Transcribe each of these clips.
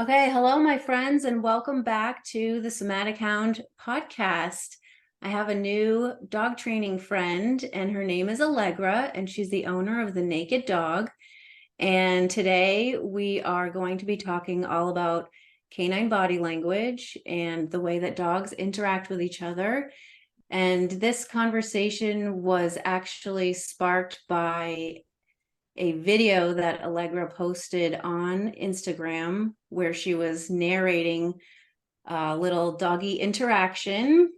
Okay, hello, my friends, and welcome back to the Somatic Hound podcast. I have a new dog training friend, and her name is Allegra, and she's the owner of the Naked Dog. And today we are going to be talking all about canine body language and the way that dogs interact with each other. And this conversation was actually sparked by a video that Allegra posted on Instagram where she was narrating a little doggy interaction.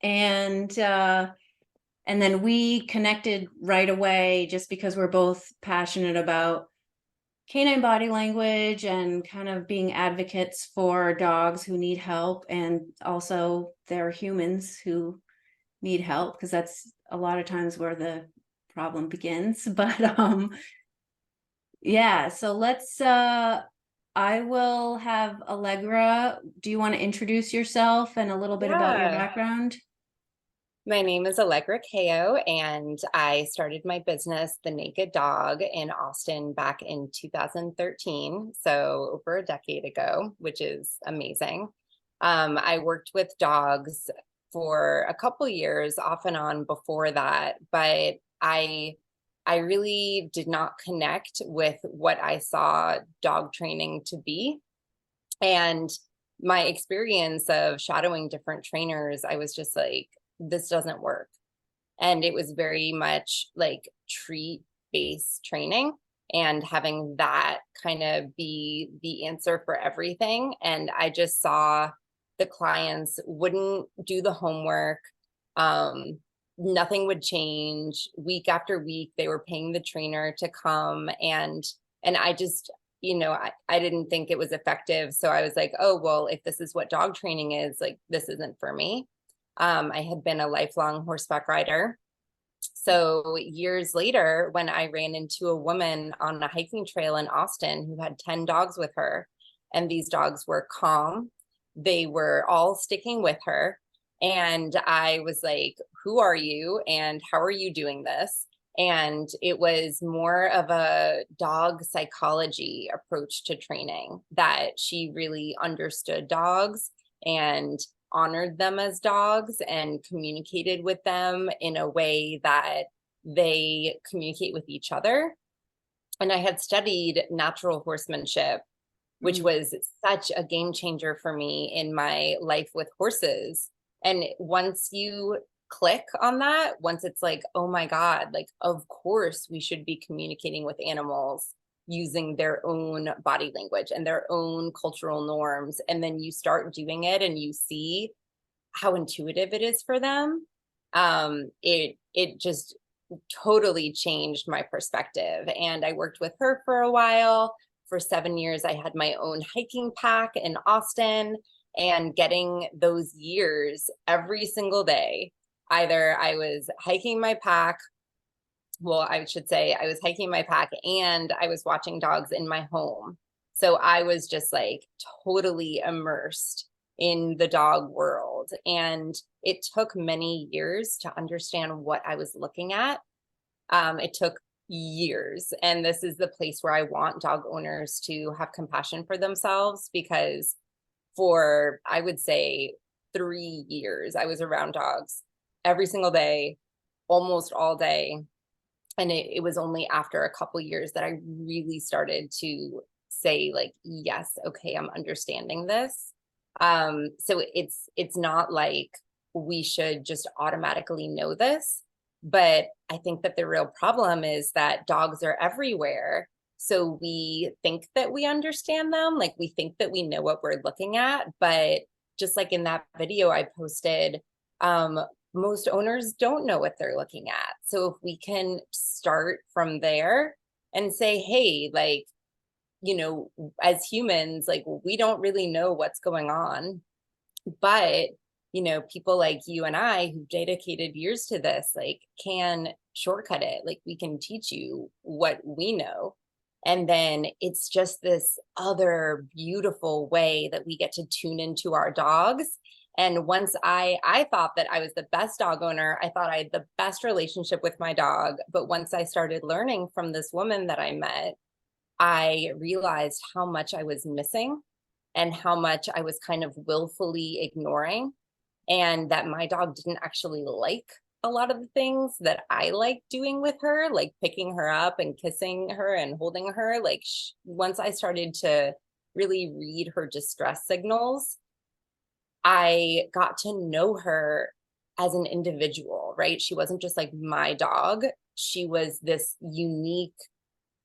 And then we connected right away just because we're both passionate about canine body language and kind of being advocates for dogs who need help. And also there are humans who need help, because that's a lot of times where the problem begins. Yeah, so I will have Allegra. Do you want to introduce yourself and a little bit about your Yeah, background? my name is Allegra Kaough, and I started my business, The Naked Dog, in Austin back in 2013, so over a decade ago, which is amazing. I worked with dogs for a couple years off and on before that, but I really did not connect with what I saw dog training to be. And my experience of shadowing different trainers, I was just like, this doesn't work. And it was very much like treat based training and having that kind of be the answer for everything. And I just saw the clients wouldn't do the homework. Um, Nothing would change week after week. They were paying the trainer to come, and I just, I didn't think it was effective. So I was like, oh, well, if this is what dog training is, like, this isn't for me. I had been a lifelong horseback rider. So years later, when I ran into a woman on a hiking trail in Austin who had 10 dogs with her, and these dogs were calm, they were all sticking with her. And I was like, who are you? And how are you doing this? And it was more of a dog psychology approach to training, that she really understood dogs and honored them as dogs and communicated with them in a way that they communicate with each other. And I had studied natural horsemanship, which Mm. was such a game changer for me in my life with horses. And once you click on that, once it's like, oh my God, like, of course we should be communicating with animals using their own body language and their own cultural norms. And then you start doing it and you see how intuitive it is for them. It just totally changed my perspective. And I worked with her for a while. For 7 years, I had my own hiking pack in Austin, and getting those years every single day. Either I was hiking my pack, well, I should say I was hiking my pack and I was watching dogs in my home. So I was just like totally immersed in the dog world. And it took many years to understand what I was looking at. It took years. And this is the place where I want dog owners to have compassion for themselves, because for, I would say, 3 years, I was around dogs every single day, almost all day. And it was only after a couple years that I really started to say, like, yes, okay, I'm understanding this. So it's not like we should just automatically know this, but I think that the real problem is that dogs are everywhere. So we think that we understand them, like we think that we know what we're looking at, but just like in that video I posted, um, most owners don't know what they're looking at. So if we can start from there and say, hey, like, as humans, like, we don't really know what's going on, but people like you and I who dedicated years to this, like, can shortcut it. Like, we can teach you what we know. And then it's just this other beautiful way that we get to tune into our dogs. And once I thought that I was the best dog owner, I thought I had the best relationship with my dog. But once I started learning from this woman that I met, I realized how much I was missing. and how much I was kind of willfully ignoring, and that my dog didn't actually like a lot of the things that I like doing with her, like picking her up and kissing her and holding her. Like once I started to really read her distress signals, I got to know her as an individual, right? She wasn't just like my dog. She was this unique,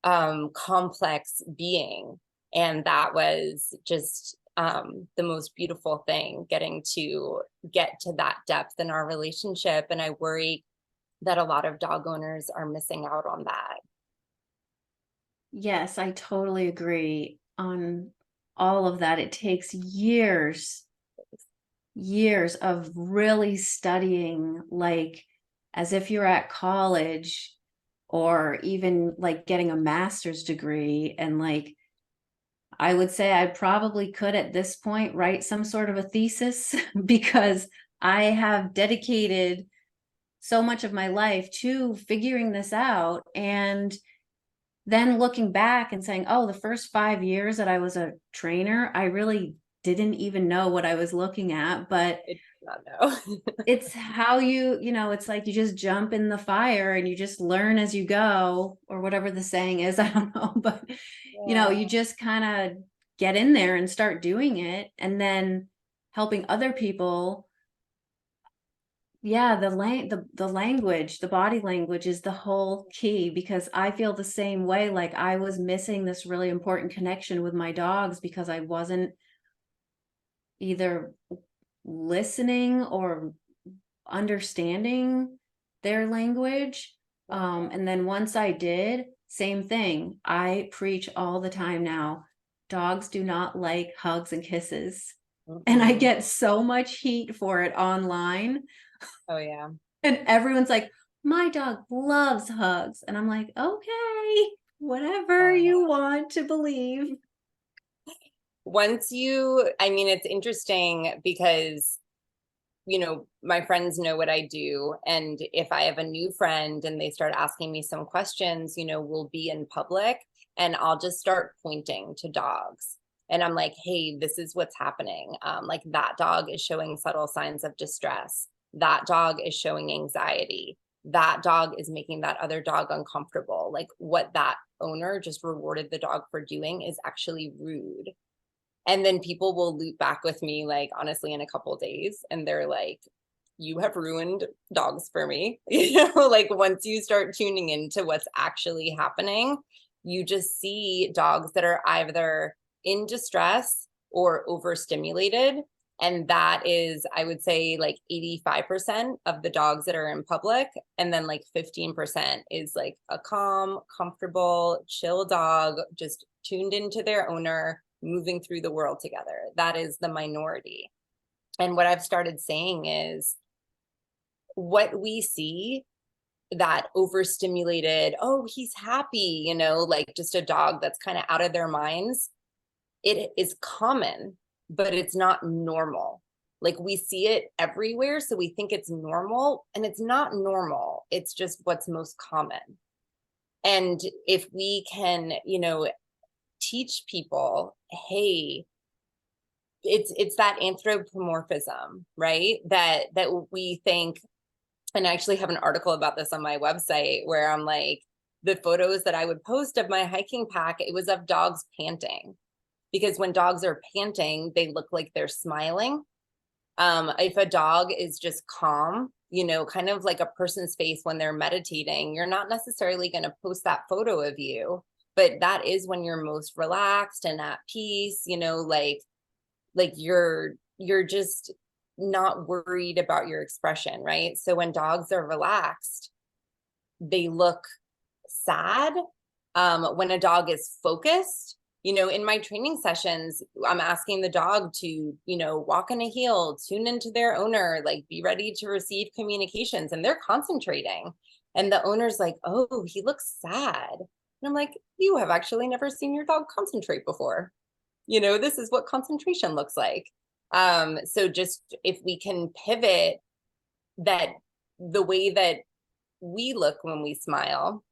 complex being. And that was just the most beautiful thing, getting to get to that depth in our relationship. And I worry that a lot of dog owners are missing out on that. Yes, I totally agree on all of that. It takes years, years of really studying, like as if you're at college or even like getting a master's degree. And like, I would say I probably could at this point write some sort of a thesis because I have dedicated so much of my life to figuring this out. And then looking back and saying, oh, the first 5 years that I was a trainer, I really didn't even know what I was looking at. But I did not know. it's how it's like you just jump in the fire and you just learn as you go, or whatever the saying is. I don't know. But, Yeah. you just kind of get in there and start doing it, and then helping other people. Yeah, the language, the body language is the whole key, because I feel the same way. Like I was missing this really important connection with my dogs because I wasn't either listening or understanding their language. And then once I did, same thing. I preach all the time now. Dogs do not like hugs and kisses. And I Mhm. get so much heat for it online. Oh, yeah. And everyone's like, my dog loves hugs. And I'm like, okay, whatever Uh, you want to believe. I mean, it's interesting because my friends know what I do. And if I have a new friend and they start asking me some questions, we'll be in public and I'll just start pointing to dogs. And I'm like, hey, this is what's happening. Like that dog is showing subtle signs of distress. That dog is showing anxiety. That dog is making that other dog uncomfortable. Like what that owner just rewarded the dog for doing is actually rude. And then people will loop back with me, like, honestly, in a couple of days. And they're like, you have ruined dogs for me. Like once you start tuning into what's actually happening, you just see dogs that are either in distress or overstimulated. And that is, I would say, like 85% of the dogs that are in public. And then like 15% is like a calm, comfortable, chill dog, just tuned into their owner, moving through the world together. That is the minority. And what I've started saying is what we see, that overstimulated, oh, he's happy, like just a dog that's kind of out of their minds. It is common, but it's not normal. Like we see it everywhere. So we think it's normal, and it's not normal. It's just what's most common. And if we can, teach people, hey, it's that anthropomorphism, right? That we think, and I actually have an article about this on my website where I'm like, the photos that I would post of my hiking pack, it was of dogs panting, because when dogs are panting, they look like they're smiling. If a dog is just calm, kind of like a person's face when they're meditating, you're not necessarily going to post that photo of you, but that is when you're most relaxed and at peace, like you're just not worried about your expression, right? So when dogs are relaxed, they look sad. When a dog is focused, in my training sessions, I'm asking the dog to, walk in a heel, tune into their owner, like be ready to receive communications, and they're concentrating. And the owner's like, oh, he looks sad. And I'm like, you have actually never seen your dog concentrate before. This is what concentration looks like. So just if we can pivot that, the way that we look when we smile,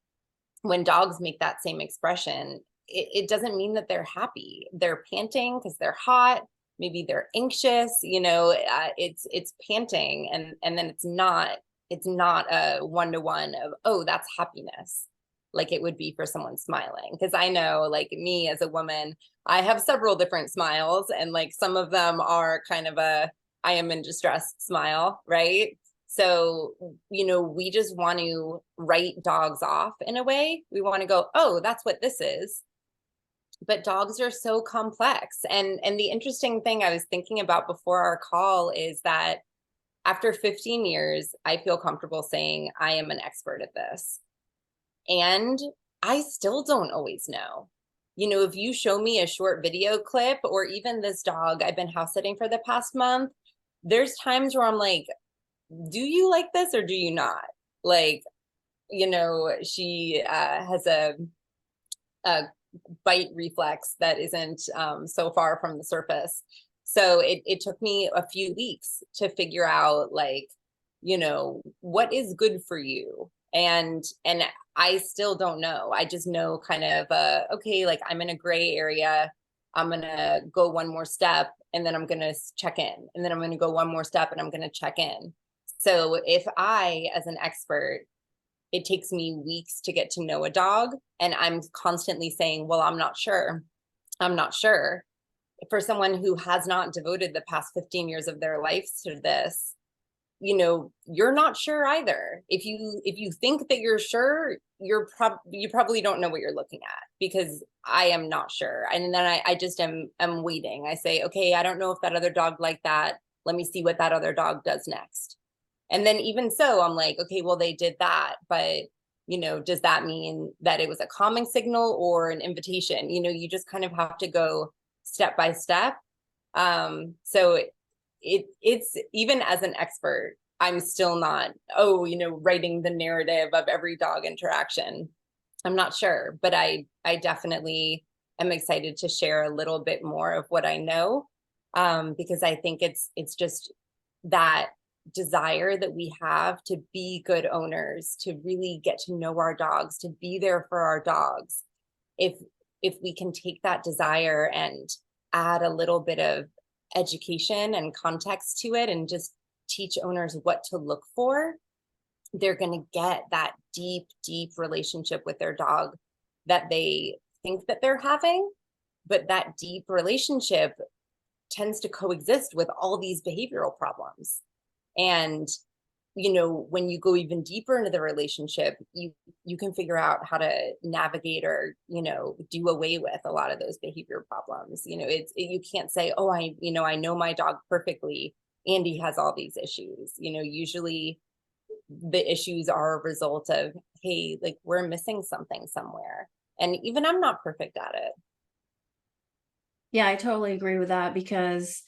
when dogs make that same expression, it doesn't mean that they're happy. They're panting because they're hot. Maybe they're anxious, it's panting, and then it's not a one-to-one of, oh, that's happiness, like it would be for someone smiling. Because I know, like me as a woman, I have several different smiles, and like some of them are kind of a I am in distress smile, right? So, we just want to write dogs off in a way. We want to go, oh, that's what this is. But dogs are so complex. And the interesting thing I was thinking about before our call is that after 15 years, I feel comfortable saying I am an expert at this. And I still don't always know. If you show me a short video clip, or even this dog I've been house sitting for the past month, there's times where I'm like, do you like this or do you not? Like, she has a bite reflex that isn't so far from the surface. So it took me a few weeks to figure out, like, what is good for you. And I still don't know. I just know kind of, okay, like I'm in a gray area. I'm going to go one more step and then I'm going to check in. And then I'm going to go one more step and I'm going to check in. So if I, as an expert, it takes me weeks to get to know a dog, and I'm constantly saying, well, I'm not sure. I'm not sure. For someone who has not devoted the past 15 years of their life to this, you're not sure either. If you think that you're sure, you probably don't know what you're looking at, because I am not sure. And then I just am waiting. I say, okay, I don't know if that other dog liked that. Let me see what that other dog does next. And then even so, I'm like, okay, well, they did that, but does that mean that it was a calming signal or an invitation? You just kind of have to go step by step. So it's even as an expert, I'm still not, writing the narrative of every dog interaction. I'm not sure, but I definitely am excited to share a little bit more of what I know, because I think it's just that desire that we have to be good owners, to really get to know our dogs, to be there for our dogs. If we can take that desire and add a little bit of education and context to it, and just teach owners what to look for, they're going to get that deep relationship with their dog that they think that they're having. But that deep relationship tends to coexist with all these behavioral problems. And when you go even deeper into the relationship, you can figure out how to navigate or do away with a lot of those behavior problems. You can't say, oh, I know my dog perfectly, Andy has all these issues. Usually the issues are a result of, hey, like we're missing something somewhere, and even I'm not perfect at it. Yeah, I totally agree with that, because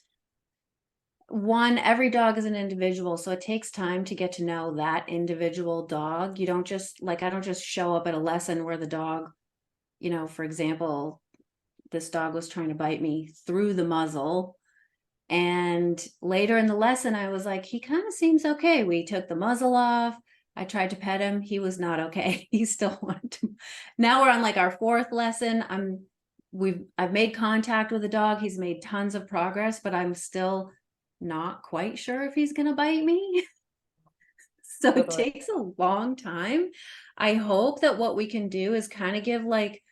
one, every dog is an individual, so it takes time to get to know that individual dog. You don't just, like, I don't just show up at a lesson where the dog, for example, this dog was trying to bite me through the muzzle. And later in the lesson, I was like, he kind of seems okay. We took the muzzle off. I tried to pet him. He was not okay. He still wanted to. Now we're on like our fourth lesson. I've made contact with the dog. He's made tons of progress, but I'm still not quite sure if he's gonna bite me. So it Totally. takes a long time. I hope that what we can do is kind of give like,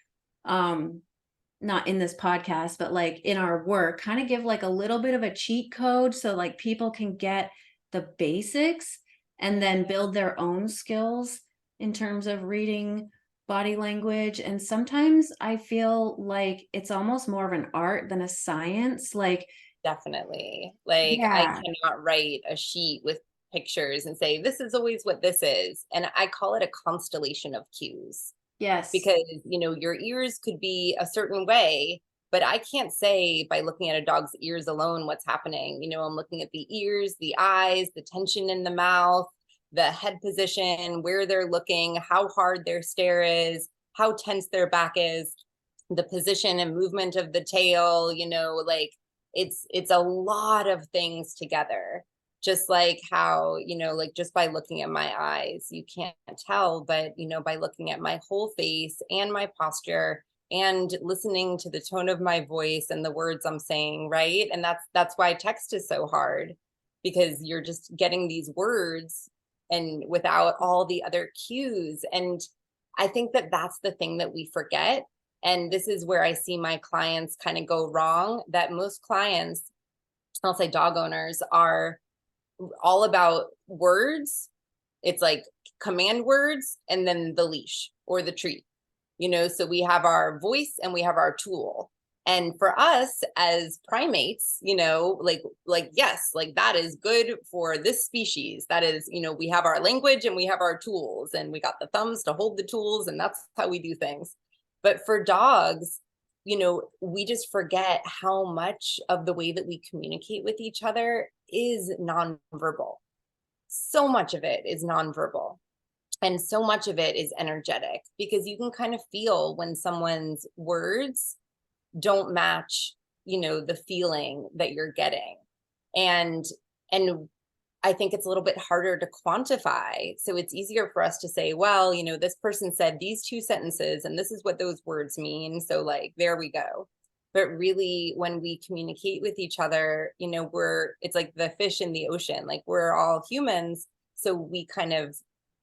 not in this podcast, but like in our work, kind of give like a little bit of a cheat code, so like people can get the basics and then build their own skills in terms of reading body language. And sometimes I feel like it's almost more of an art than a science. Like, Definitely. Like I yeah, cannot write a sheet with pictures and say, this is always what this is. And I call it a constellation of cues, yes, because, your ears could be a certain way, but I can't say by looking at a dog's ears alone what's happening. I'm looking at the ears, the eyes, the tension in the mouth, the head position, where they're looking, how hard their stare is, how tense their back is, the position and movement of the tail, like it's a lot of things together. Just like how, like just by looking at my eyes, you can't tell, but by looking at my whole face and my posture and listening to the tone of my voice and the words I'm saying, right? And that's why text is so hard, because you're just getting these words and without all the other cues. And I think that that's the thing that we forget. And this is where I see my clients kind of go wrong, that most clients, I'll say dog owners, are all about words. It's like command words and then the leash or the treat, so we have our voice and we have our tool. And for us as primates, yes, like that is good for this species. That is, we have our language and we have our tools, and we got the thumbs to hold the tools, and that's how we do things. But for dogs, we just forget how much of the way that we communicate with each other is nonverbal. So much of it is nonverbal. And so much of it is energetic, because you can kind of feel when someone's words don't match, the feeling that you're getting. And I think it's a little bit harder to quantify. So it's easier for us to say, well, this person said these two sentences and this is what those words mean. So like, there we go. But really, when we communicate with each other, it's like the fish in the ocean, like we're all humans. So we kind of,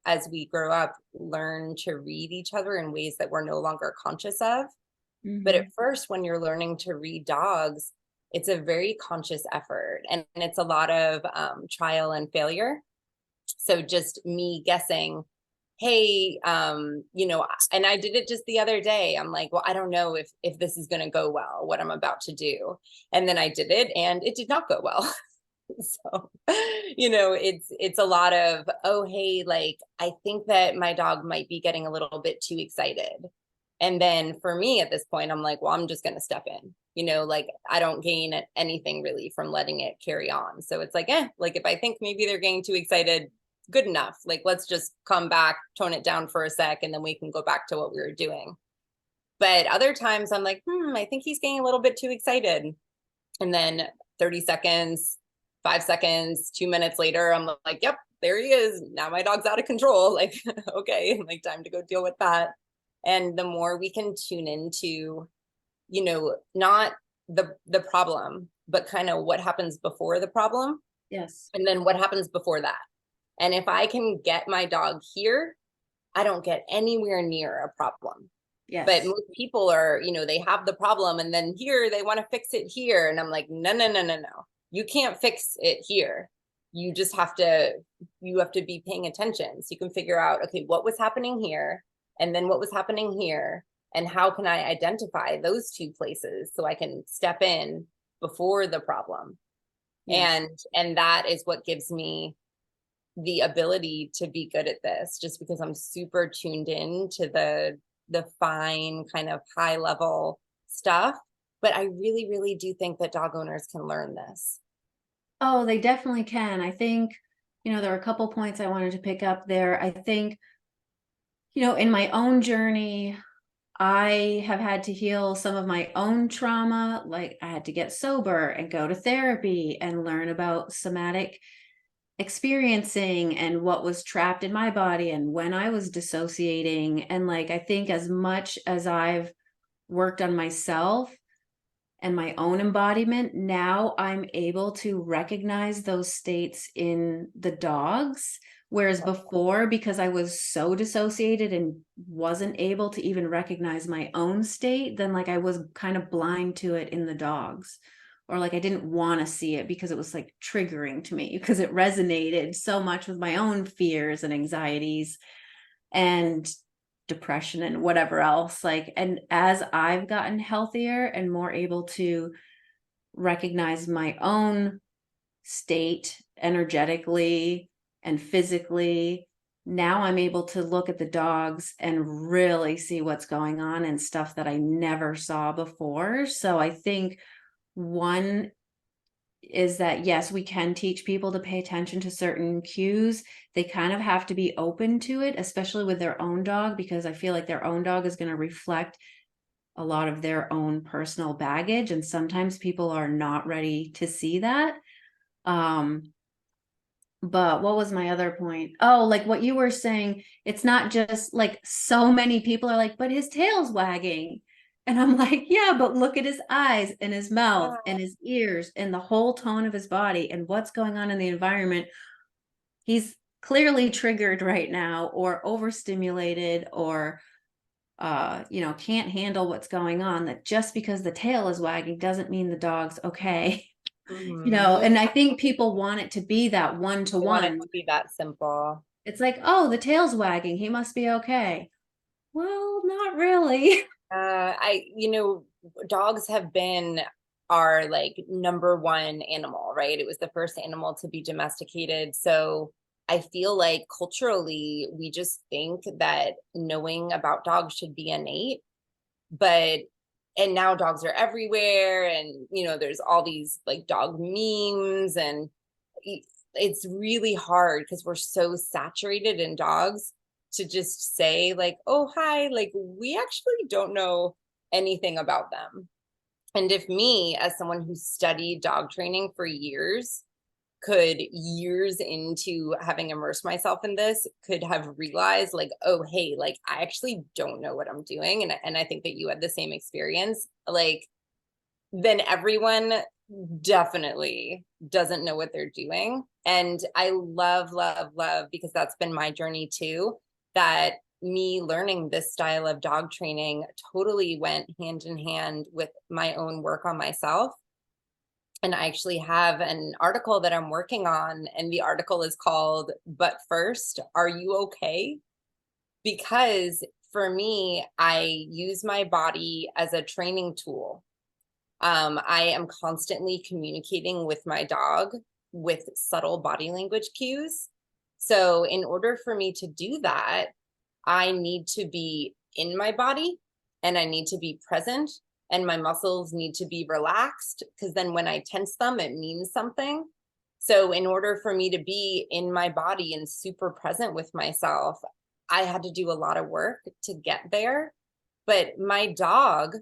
as we grow up, learn to read each other in ways that we're no longer conscious of. But at first, when you're learning to read dogs, it's a very conscious effort, and it's a lot of trial and failure. So just me guessing, hey, and I did it just the other day. I'm like, well, I don't know if this is going to go well, what I'm about to do. And then I did it and it did not go well. So, it's a lot of, oh, hey, like, I think that my dog might be getting a little bit too excited. And then for me at this point, I'm like, well, I'm just going to step in, like I don't gain anything really from letting it carry on. So it's like, like if I think maybe they're getting too excited, good enough. Like, let's just come back, tone it down for a sec, and then we can go back to what we were doing. But other times I'm like, I think he's getting a little bit too excited. And then 30 seconds, 5 seconds, 2 minutes later, I'm like, yep, there he is. Now my dog's out of control. Like, okay, like time to go deal with that. And the more we can tune into, not the problem, but kind of what happens before the problem. Yes. And then what happens before that. And if I can get my dog here, I don't get anywhere near a problem. Yes. But most people are, they have the problem and then here they want to fix it here. And I'm like, no. You can't fix it here. You just have to be paying attention. So you can figure out, okay, what was happening here? And then what was happening here? And how can I identify those two places so I can step in before the problem? Yes. And that is what gives me the ability to be good at this, just because I'm super tuned in to the fine kind of high level stuff. But I really, really do think that dog owners can learn this. Oh, they definitely can. I think, there are a couple points I wanted to pick up there. I think, in my own journey, I have had to heal some of my own trauma. Like I had to get sober and go to therapy and learn about somatic experiencing and what was trapped in my body and when I was dissociating. And like, I think as much as I've worked on myself and my own embodiment, now I'm able to recognize those states in the dogs. Whereas before, because I was so dissociated and wasn't able to even recognize my own state, then like I was kind of blind to it in the dogs. Or like I didn't want to see it because it was like triggering to me because it resonated so much with my own fears and anxieties and depression and whatever else. Like, and as I've gotten healthier and more able to recognize my own state energetically and physically, now I'm able to look at the dogs and really see what's going on and stuff that I never saw before. So I think one is that, yes, we can teach people to pay attention to certain cues. They kind of have to be open to it, especially with their own dog, because I feel like their own dog is going to reflect a lot of their own personal baggage. And sometimes people are not ready to see that. But what was my other point? Oh, like what you were saying, it's not just like so many people are like, but his tail's wagging. And I'm like, yeah, but look at his eyes and his mouth Yeah. and his ears and the whole tone of his body and what's going on in the environment. He's clearly triggered right now or overstimulated or can't handle what's going on. That just because the tail is wagging doesn't mean the dog's okay. Mhm. And I think people want it to be that one to I want it one. to be that simple. It's like, oh, the tail's wagging, he must be okay. Well, not really. Dogs have been our like number one animal, right? It was the first animal to be domesticated. So I feel like culturally, we just think that knowing about dogs should be innate, but and now dogs are everywhere, and there's all these like dog memes, and it's really hard because we're so saturated in dogs to just say like, oh hi, like we actually don't know anything about them. And if me, as someone who studied dog training for years, could years into having immersed myself in this, could have realized like, oh hey, like I actually don't know what I'm doing, and I think that you had the same experience, like then everyone definitely doesn't know what they're doing. And I love, love, love, because that's been my journey too, that me learning this style of dog training totally went hand in hand with my own work on myself. And I actually have an article that I'm working on, and the article is called But First, Are You Okay? Because for me, I use my body as a training tool. I am constantly communicating with my dog with subtle body language cues. So, in order for me to do that, I need to be in my body and I need to be present, and my muscles need to be relaxed because then when I tense them, it means something. So, in order for me to be in my body and super present with myself, I had to do a lot of work to get there. But my dog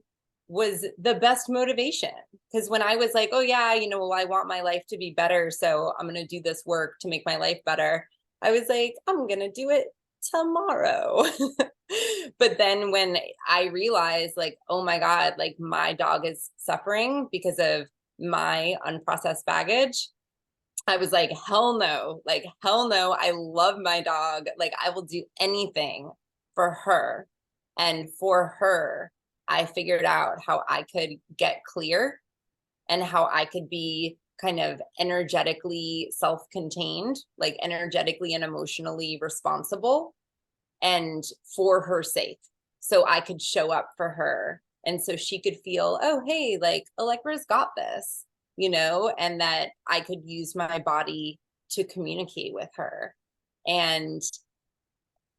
was the best motivation, because when I was like, oh yeah, well, I want my life to be better, so I'm going to do this work to make my life better, I was like, I'm going to do it tomorrow. But then when I realized like, oh my god, like my dog is suffering because of my unprocessed baggage, I was like, hell no, like hell no, I love my dog, like I will do anything for her. And for her, I figured out how I could get clear and how I could be kind of energetically self-contained, like energetically and emotionally responsible, and for her sake. So I could show up for her. And so she could feel, oh, hey, like Allegra's got this, and that I could use my body to communicate with her. And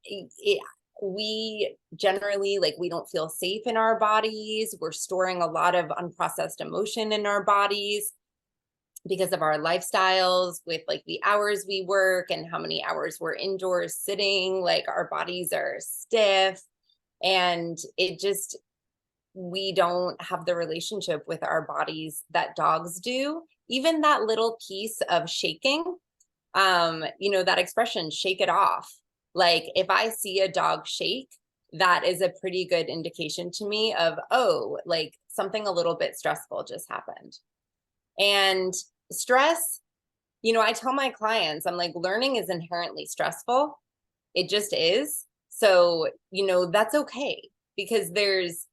it, we generally, like, we don't feel safe in our bodies. We're storing a lot of unprocessed emotion in our bodies because of our lifestyles, with like the hours we work and how many hours we're indoors sitting. Like our bodies are stiff, and it just, we don't have the relationship with our bodies that dogs do. Even that little piece of shaking, that expression, shake it off. Like if I see a dog shake, that is a pretty good indication to me of, oh, like something a little bit stressful just happened. And stress, I tell my clients, I'm like, learning is inherently stressful. It just is. So, that's okay, because there's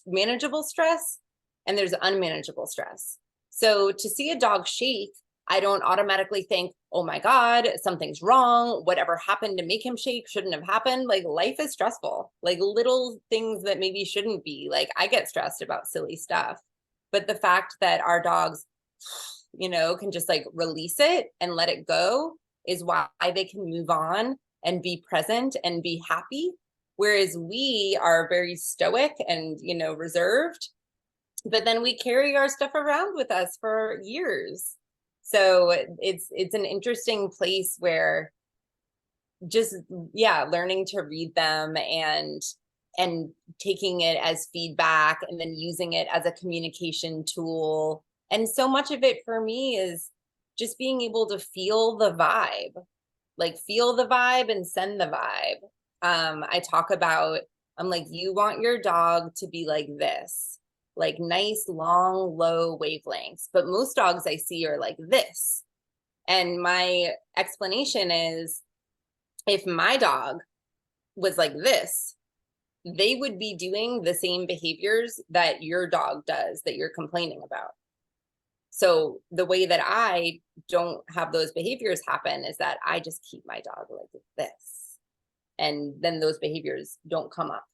manageable stress and there's unmanageable stress. So to see a dog shake, I don't automatically think, oh my God, something's wrong. Whatever happened to make him shake shouldn't have happened. Like life is stressful, like little things that maybe shouldn't be. Like I get stressed about silly stuff. But the fact that our dogs, can just like release it and let it go is why they can move on and be present and be happy. Whereas we are very stoic and, reserved, but then we carry our stuff around with us for years. So it's an interesting place where just, yeah, learning to read them and taking it as feedback and then using it as a communication tool. And so much of it for me is just being able to feel the vibe, like feel the vibe and send the vibe. I talk about I'm like, you want your dog to be like this, like nice, long, low wavelengths. But most dogs I see are like this. And my explanation is, if my dog was like this, they would be doing the same behaviors that your dog does that you're complaining about. So the way that I don't have those behaviors happen is that I just keep my dog like this. And then those behaviors don't come up.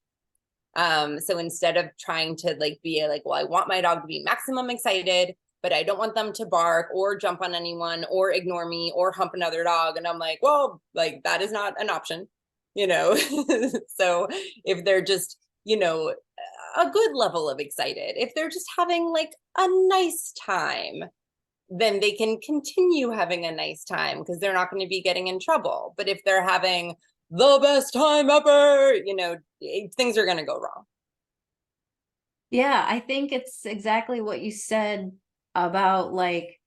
So instead of trying to like be like, well, I want my dog to be maximum excited, but I don't want them to bark or jump on anyone or ignore me or hump another dog. And I'm like, well, like that is not an option, you know? So if they're just, you know, a good level of excited, if they're just having like a nice time, then they can continue having a nice time because they're not going to be getting in trouble. But if they're having the best time ever, you know, things are going to go wrong. Yeah, I think it's exactly what you said about like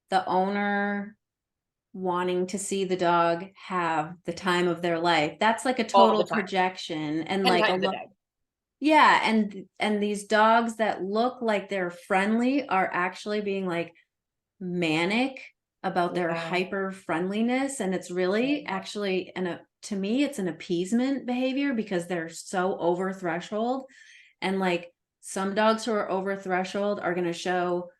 the owner wanting to see the dog have the time of their life. That's like a All the total time, projection. And 10 like a times a lot, day. yeah, and these dogs that look like they're friendly are actually being like manic about their Yeah. hyper friendliness, and it's really actually to me it's an appeasement behavior because they're so over threshold. And like some dogs who are over threshold are going to show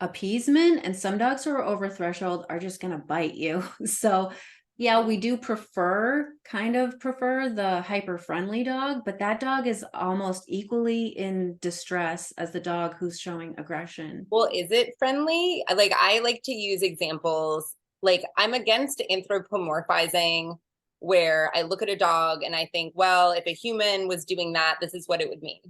appeasement, and some dogs who are over threshold are just going to bite you. So yeah, we do kind of prefer the hyper friendly dog, but that dog is almost equally in distress as the dog who's showing aggression. Well, is it friendly? Like, I like to use examples. Like, I'm against anthropomorphizing, where I look at a dog and I think, well, if a human was doing that, this is what it would mean.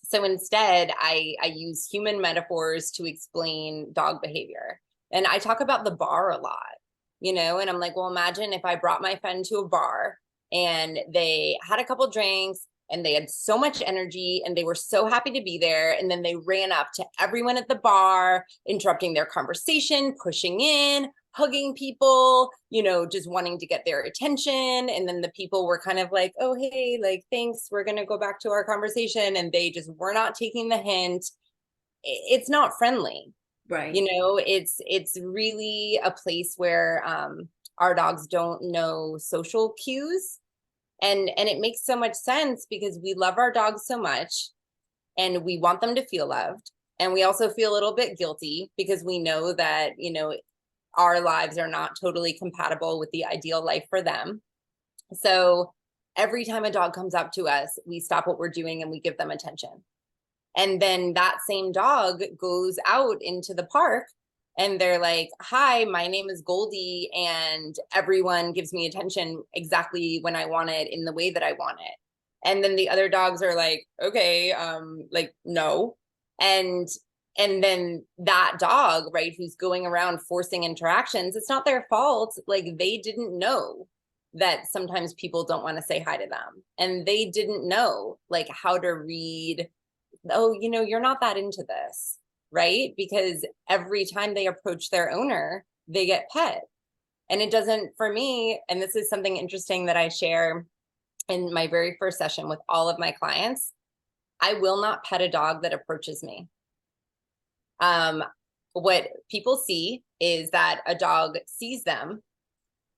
So instead, I use human metaphors to explain dog behavior. And I talk about the bar a lot, you know, and I'm like, well, imagine if I brought my friend to a bar and they had a couple drinks and they had so much energy and they were so happy to be there. And then they ran up to everyone at the bar, interrupting their conversation, pushing in, hugging people, you know, just wanting to get their attention. And then the people were kind of like, oh, hey, like, thanks, we're going to go back to our conversation. And they just were not taking the hint. It's not friendly. Right. You know, it's really a place where our dogs don't know social cues. And it makes so much sense because we love our dogs so much and we want them to feel loved. And we also feel a little bit guilty because we know that, you know, our lives are not totally compatible with the ideal life for them. So every time a dog comes up to us, we stop what we're doing and we give them attention. And then that same dog goes out into the park and they're like, hi, my name is Goldie, and everyone gives me attention exactly when I want it in the way that I want it. And then the other dogs are like, okay, like, no. And and then that dog, right, who's going around forcing interactions, it's not their fault. Like, they didn't know that sometimes people don't want to say hi to them. And they didn't know like how to read, oh, you know, you're not that into this, right? Because every time they approach their owner, they get pet. And it doesn't, for me, and this is something interesting that I share in my very first session with all of my clients, I will not pet a dog that approaches me. What people see is that a dog sees them,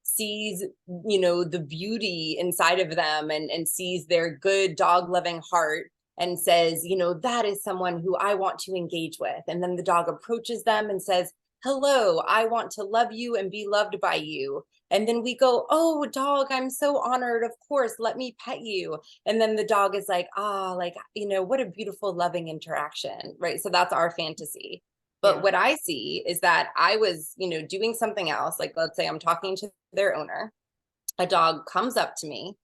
sees, you know, the beauty inside of them, and sees their good dog loving heart and says, you know, that is someone who I want to engage with. And then the dog approaches them and says, hello, I want to love you and be loved by you. And then we go, oh, dog, I'm so honored. Of course, let me pet you. And then the dog is like, ah, like, you know, what a beautiful, loving interaction, right? So that's our fantasy. But Yeah. what I see is that I was, you know, doing something else. Like, let's say I'm talking to their owner, a dog comes up to me,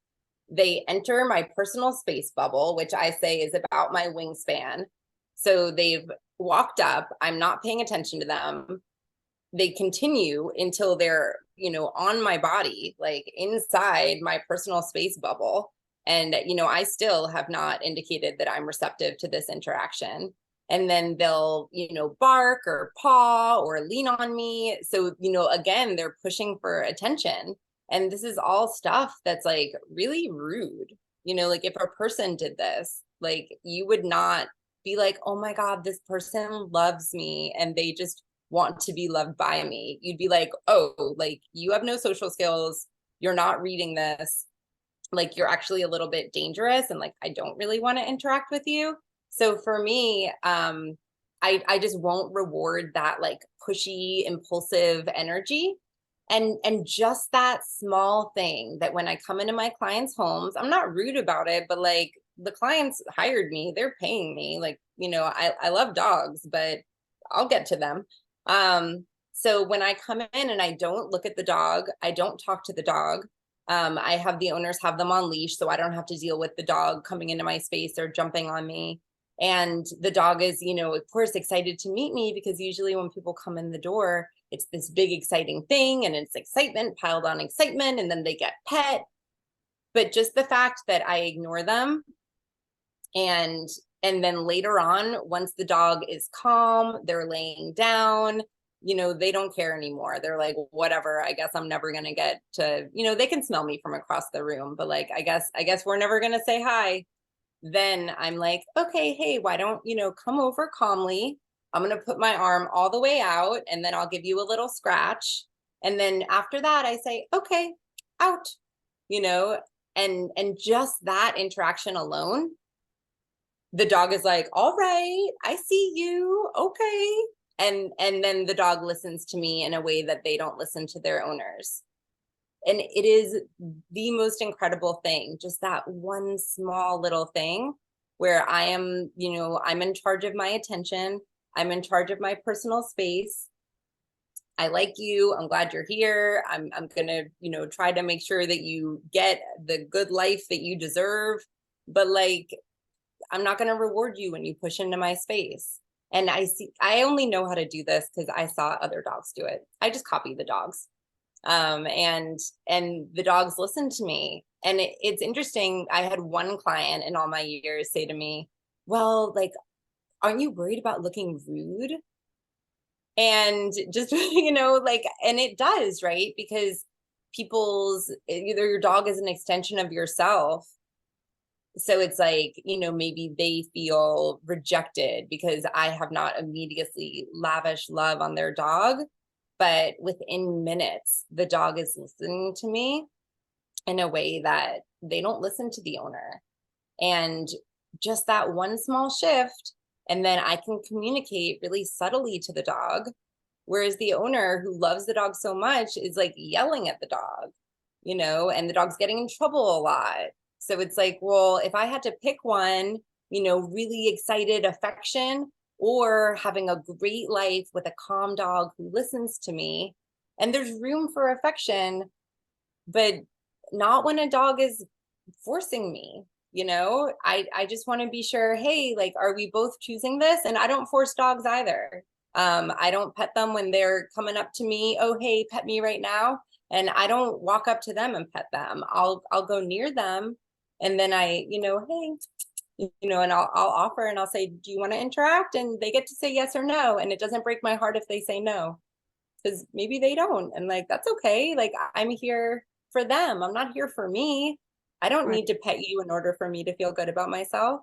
they enter my personal space bubble, which I say is about my wingspan. So they've walked up, I'm not paying attention to them. They continue until they're, you know, on my body, like inside my personal space bubble. And, you know, I still have not indicated that I'm receptive to this interaction. And then they'll, you know, bark or paw or lean on me. So, you know, again, they're pushing for attention. And this is all stuff that's like really rude. Like if a person did this, like you would not be like, oh my God, this person loves me and they just want to be loved by me. You'd be like, oh, like you have no social skills. You're not reading this. Like you're actually a little bit dangerous and like I don't really want to interact with you. So for me, I just won't reward that like pushy, impulsive energy. And just that small thing that when I come into my clients' homes, I'm not rude about it, but like the clients hired me, they're paying me. Like, I love dogs, but I'll get to them. So when I come in and I don't look at the dog, I don't talk to the dog. I have the owners have them on leash, so I don't have to deal with the dog coming into my space or jumping on me. And the dog is, of course, excited to meet me because usually when people come in the door, it's this big, exciting thing and it's excitement piled on excitement, and then they get pet. But just the fact that I ignore them and then later on, once the dog is calm, they're laying down, they don't care anymore. They're like, whatever, I guess I'm never going to get to, they can smell me from across the room, but like, I guess we're never going to say hi. Then I'm like, okay, hey, why don't, come over calmly. I'm going to put my arm all the way out and then I'll give you a little scratch. And then after that, I say, okay, out, you know, and just that interaction alone, the dog is like, all right, I see you. Okay. And then the dog listens to me in a way that they don't listen to their owners. And it is the most incredible thing, just that one small little thing where I am, I'm in charge of my attention. I'm in charge of my personal space. I like you. I'm glad you're here. I'm going to, try to make sure that you get the good life that you deserve. But like, I'm not going to reward you when you push into my space. And I only know how to do this because I saw other dogs do it. I just copy the dogs. And the dogs listen to me. And it's interesting. I had one client in all my years say to me, well, like, aren't you worried about looking rude? And just, like, and it does, right? Because either your dog is an extension of yourself. So it's like, maybe they feel rejected because I have not immediately lavished love on their dog. But within minutes, the dog is listening to me in a way that they don't listen to the owner. And just that one small shift, and then I can communicate really subtly to the dog. Whereas the owner who loves the dog so much is like yelling at the dog, and the dog's getting in trouble a lot. So it's like, well, if I had to pick one, really excited affection or having a great life with a calm dog who listens to me, and there's room for affection, but not when a dog is forcing me. I just want to be sure, hey, like, are we both choosing this? And I don't force dogs either. I don't pet them when they're coming up to me, oh, hey, pet me right now. And I don't walk up to them and pet them. I'll go near them, and then I, hey, and I'll offer and I'll say, do you want to interact? And they get to say yes or no. And it doesn't break my heart if they say no, because maybe they don't. And like, that's okay. Like, I'm here for them. I'm not here for me. I don't need to pet you in order for me to feel good about myself.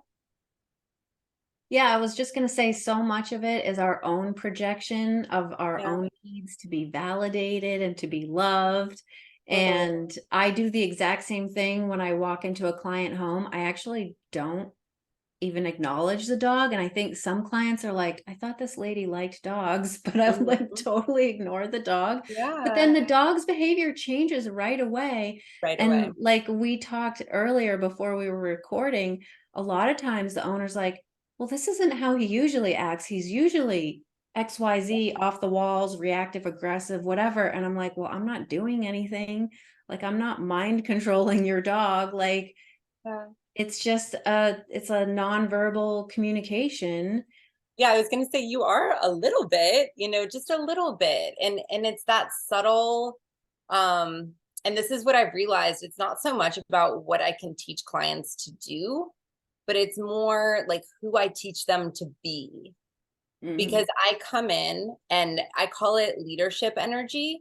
Yeah, I was just going to say so much of it is our own projection of our Yeah. own needs to be validated and to be loved. Totally. And I do the exact same thing when I walk into a client home. I actually don't even acknowledge the dog. And I think some clients are like, I thought this lady liked dogs, but I would like totally ignore the dog. But then Yeah. the dog's behavior changes right away. Right away. And like we talked earlier before we were recording, a lot of times the owner's like, well, this isn't how he usually acts. He's usually XYZ off the walls, reactive, aggressive, whatever. And I'm like, well, I'm not doing anything. Like, I'm not mind controlling your dog. Like, Yeah. it's just it's a nonverbal communication. Yeah, I was going to say you are a little bit, just a little bit. And it's that subtle, and this is what I've realized. It's not so much about what I can teach clients to do, but it's more like who I teach them to be. Because I come in and I call it leadership energy.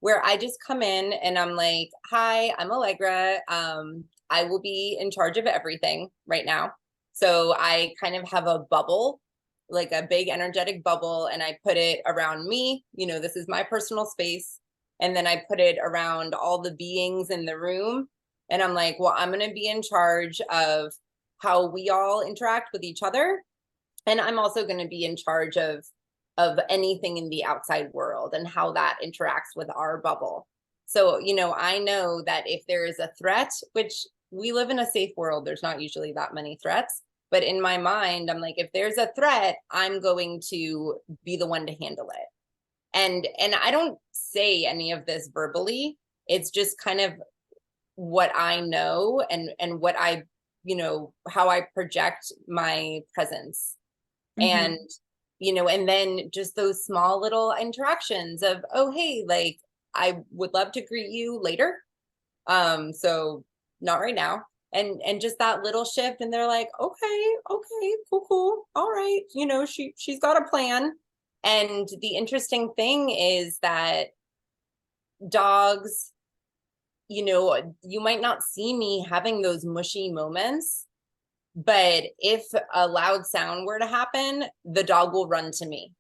where I just come in and I'm like, hi, I'm Allegra. I will be in charge of everything right now. So I kind of have a bubble, like a big energetic bubble, and I put it around me. This is my personal space. And then I put it around all the beings in the room. And I'm like, well, I'm going to be in charge of how we all interact with each other. And I'm also going to be in charge of anything in the outside world and how that interacts with our bubble. So, I know that if there is a threat, which we live in a safe world, there's not usually that many threats. But in my mind, I'm like, if there's a threat, I'm going to be the one to handle it. And I don't say any of this verbally. It's just kind of what I know and what I, how I project my presence. Mm-hmm. And and then just those small little interactions of, oh, hey, like, I would love to greet you later. So not right now. And just that little shift, and they're like, okay, cool, all right. She's got a plan. And the interesting thing is that dogs, you might not see me having those mushy moments, but if a loud sound were to happen, the dog will run to me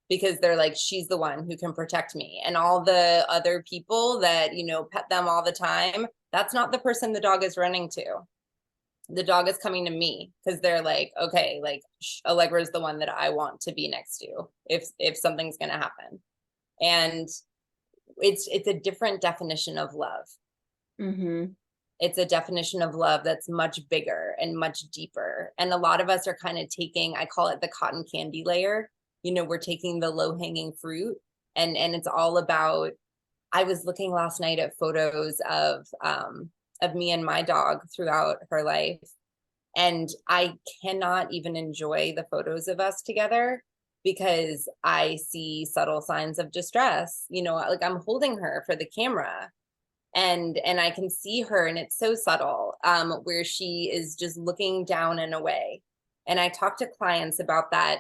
because they're like, she's the one who can protect me. And all the other people that, pet them all the time, that's not the person the dog is running to. The dog is coming to me because they're like, okay, like, Allegra is the one that I want to be next to if something's going to happen. And it's a different definition of love. Mm-hmm. It's a definition of love that's much bigger and much deeper. And a lot of us are kind of taking, I call it the cotton candy layer. We're taking the low hanging fruit, and it's all about, I was looking last night at photos of me and my dog throughout her life. And I cannot even enjoy the photos of us together because I see subtle signs of distress. Like, I'm holding her for the camera, and I can see her, and it's so subtle, where she is just looking down and away. And I talk to clients about that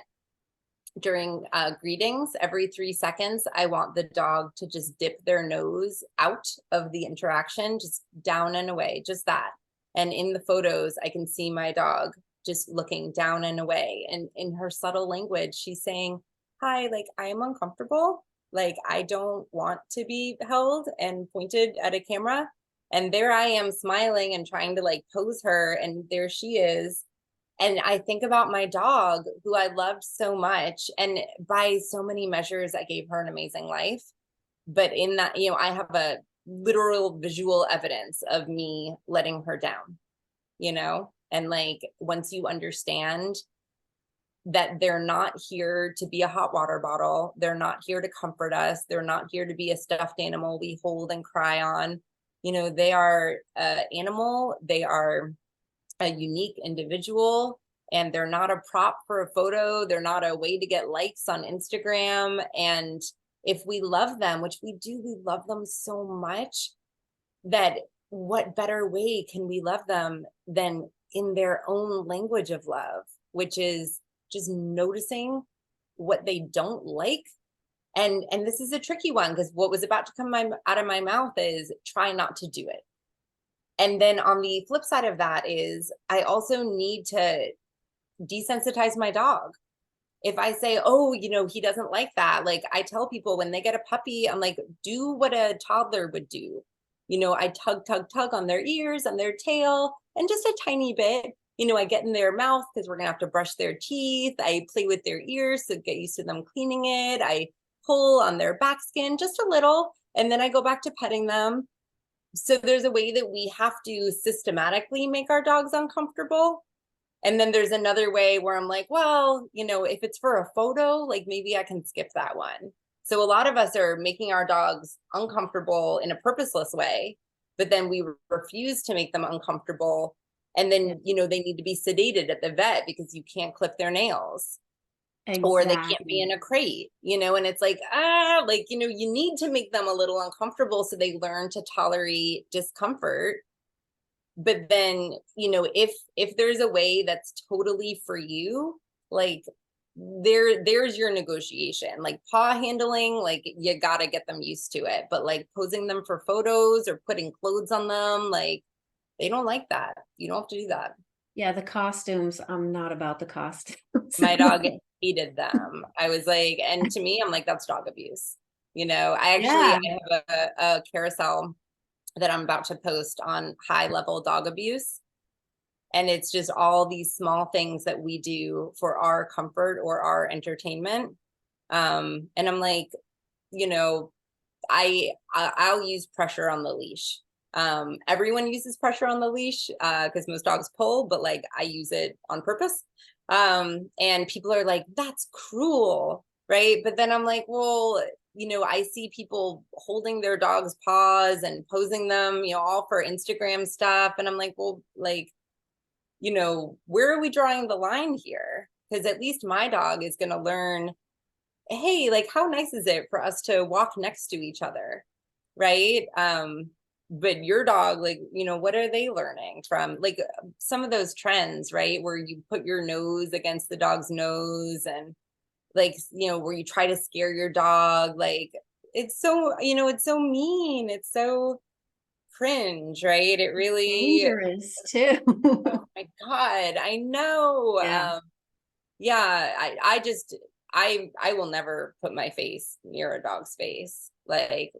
during greetings. Every 3 seconds, I want the dog to just dip their nose out of the interaction, just down and away, just that. And in the photos, I can see my dog just looking down and away. And in her subtle language, she's saying, hi, like, I am uncomfortable. Like, I don't want to be held and pointed at a camera. And there I am smiling and trying to like pose her. And there she is. And I think about my dog, who I loved so much. And by so many measures, I gave her an amazing life. But in that, I have a literal visual evidence of me letting her down, and like, once you understand that they're not here to be a hot water bottle, they're not here to comfort us, they're not here to be a stuffed animal we hold and cry on. They are an animal, they are a unique individual, and they're not a prop for a photo, they're not a way to get likes on Instagram. And if we love them, which we do, we love them so much, that what better way can we love them than in their own language of love, which is just noticing what they don't like. And this is a tricky one, because what was about to come out of my mouth is try not to do it. And then on the flip side of that is I also need to desensitize my dog. If I say, oh, he doesn't like that, like, I tell people when they get a puppy, I'm like, do what a toddler would do. I tug on their ears and their tail, and just a tiny bit. I get in their mouth because we're going to have to brush their teeth. I play with their ears to get used to them cleaning it. I pull on their back skin just a little, and then I go back to petting them. So there's a way that we have to systematically make our dogs uncomfortable. And then there's another way where I'm like, well, if it's for a photo, like, maybe I can skip that one. So a lot of us are making our dogs uncomfortable in a purposeless way, but then we refuse to make them uncomfortable. And then, they need to be sedated at the vet because you can't clip their nails. Or they can't be in Exactly. a crate, and it's like, like, you need to make them a little uncomfortable so they learn to tolerate discomfort. But then, if there's a way that's totally for you, like, there's your negotiation. Like paw handling, like you gotta get them used to it. But like posing them for photos or putting clothes on them, like they don't like that. You don't have to do that. Yeah, the costumes, I'm not about the costumes. My dog hated them. I was like, and to me, I'm like, that's dog abuse. I Yeah. have a carousel that I'm about to post on high level dog abuse. And it's just all these small things that we do for our comfort or our entertainment. And I'm like, you know, I'll use pressure on the leash. Everyone uses pressure on the leash because most dogs pull, but like I use it on purpose. And people are like, that's cruel, right? But then I'm like, well, I see people holding their dog's paws and posing them, all for Instagram stuff. And I'm like, well, like, where are we drawing the line here? Because at least my dog is going to learn, hey, like, how nice is it for us to walk next to each other? Right. But your dog, like, what are they learning from like some of those trends, right? Where you put your nose against the dog's nose and like, where you try to scare your dog. Like, it's so, it's so mean. It's so cringe, right? It really, Dangerous too. oh my God, I know. Yeah. Yeah, I just I will never put my face near a dog's face. Like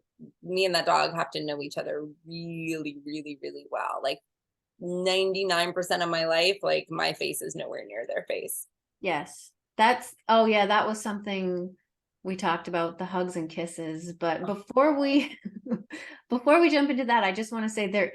me and that dog have to know each other really, really, really well. Like 99% of my life, like my face is nowhere near their face. Yes. Oh yeah, that was something we talked about, the hugs and kisses. But before we before we jump into that, I just want to say that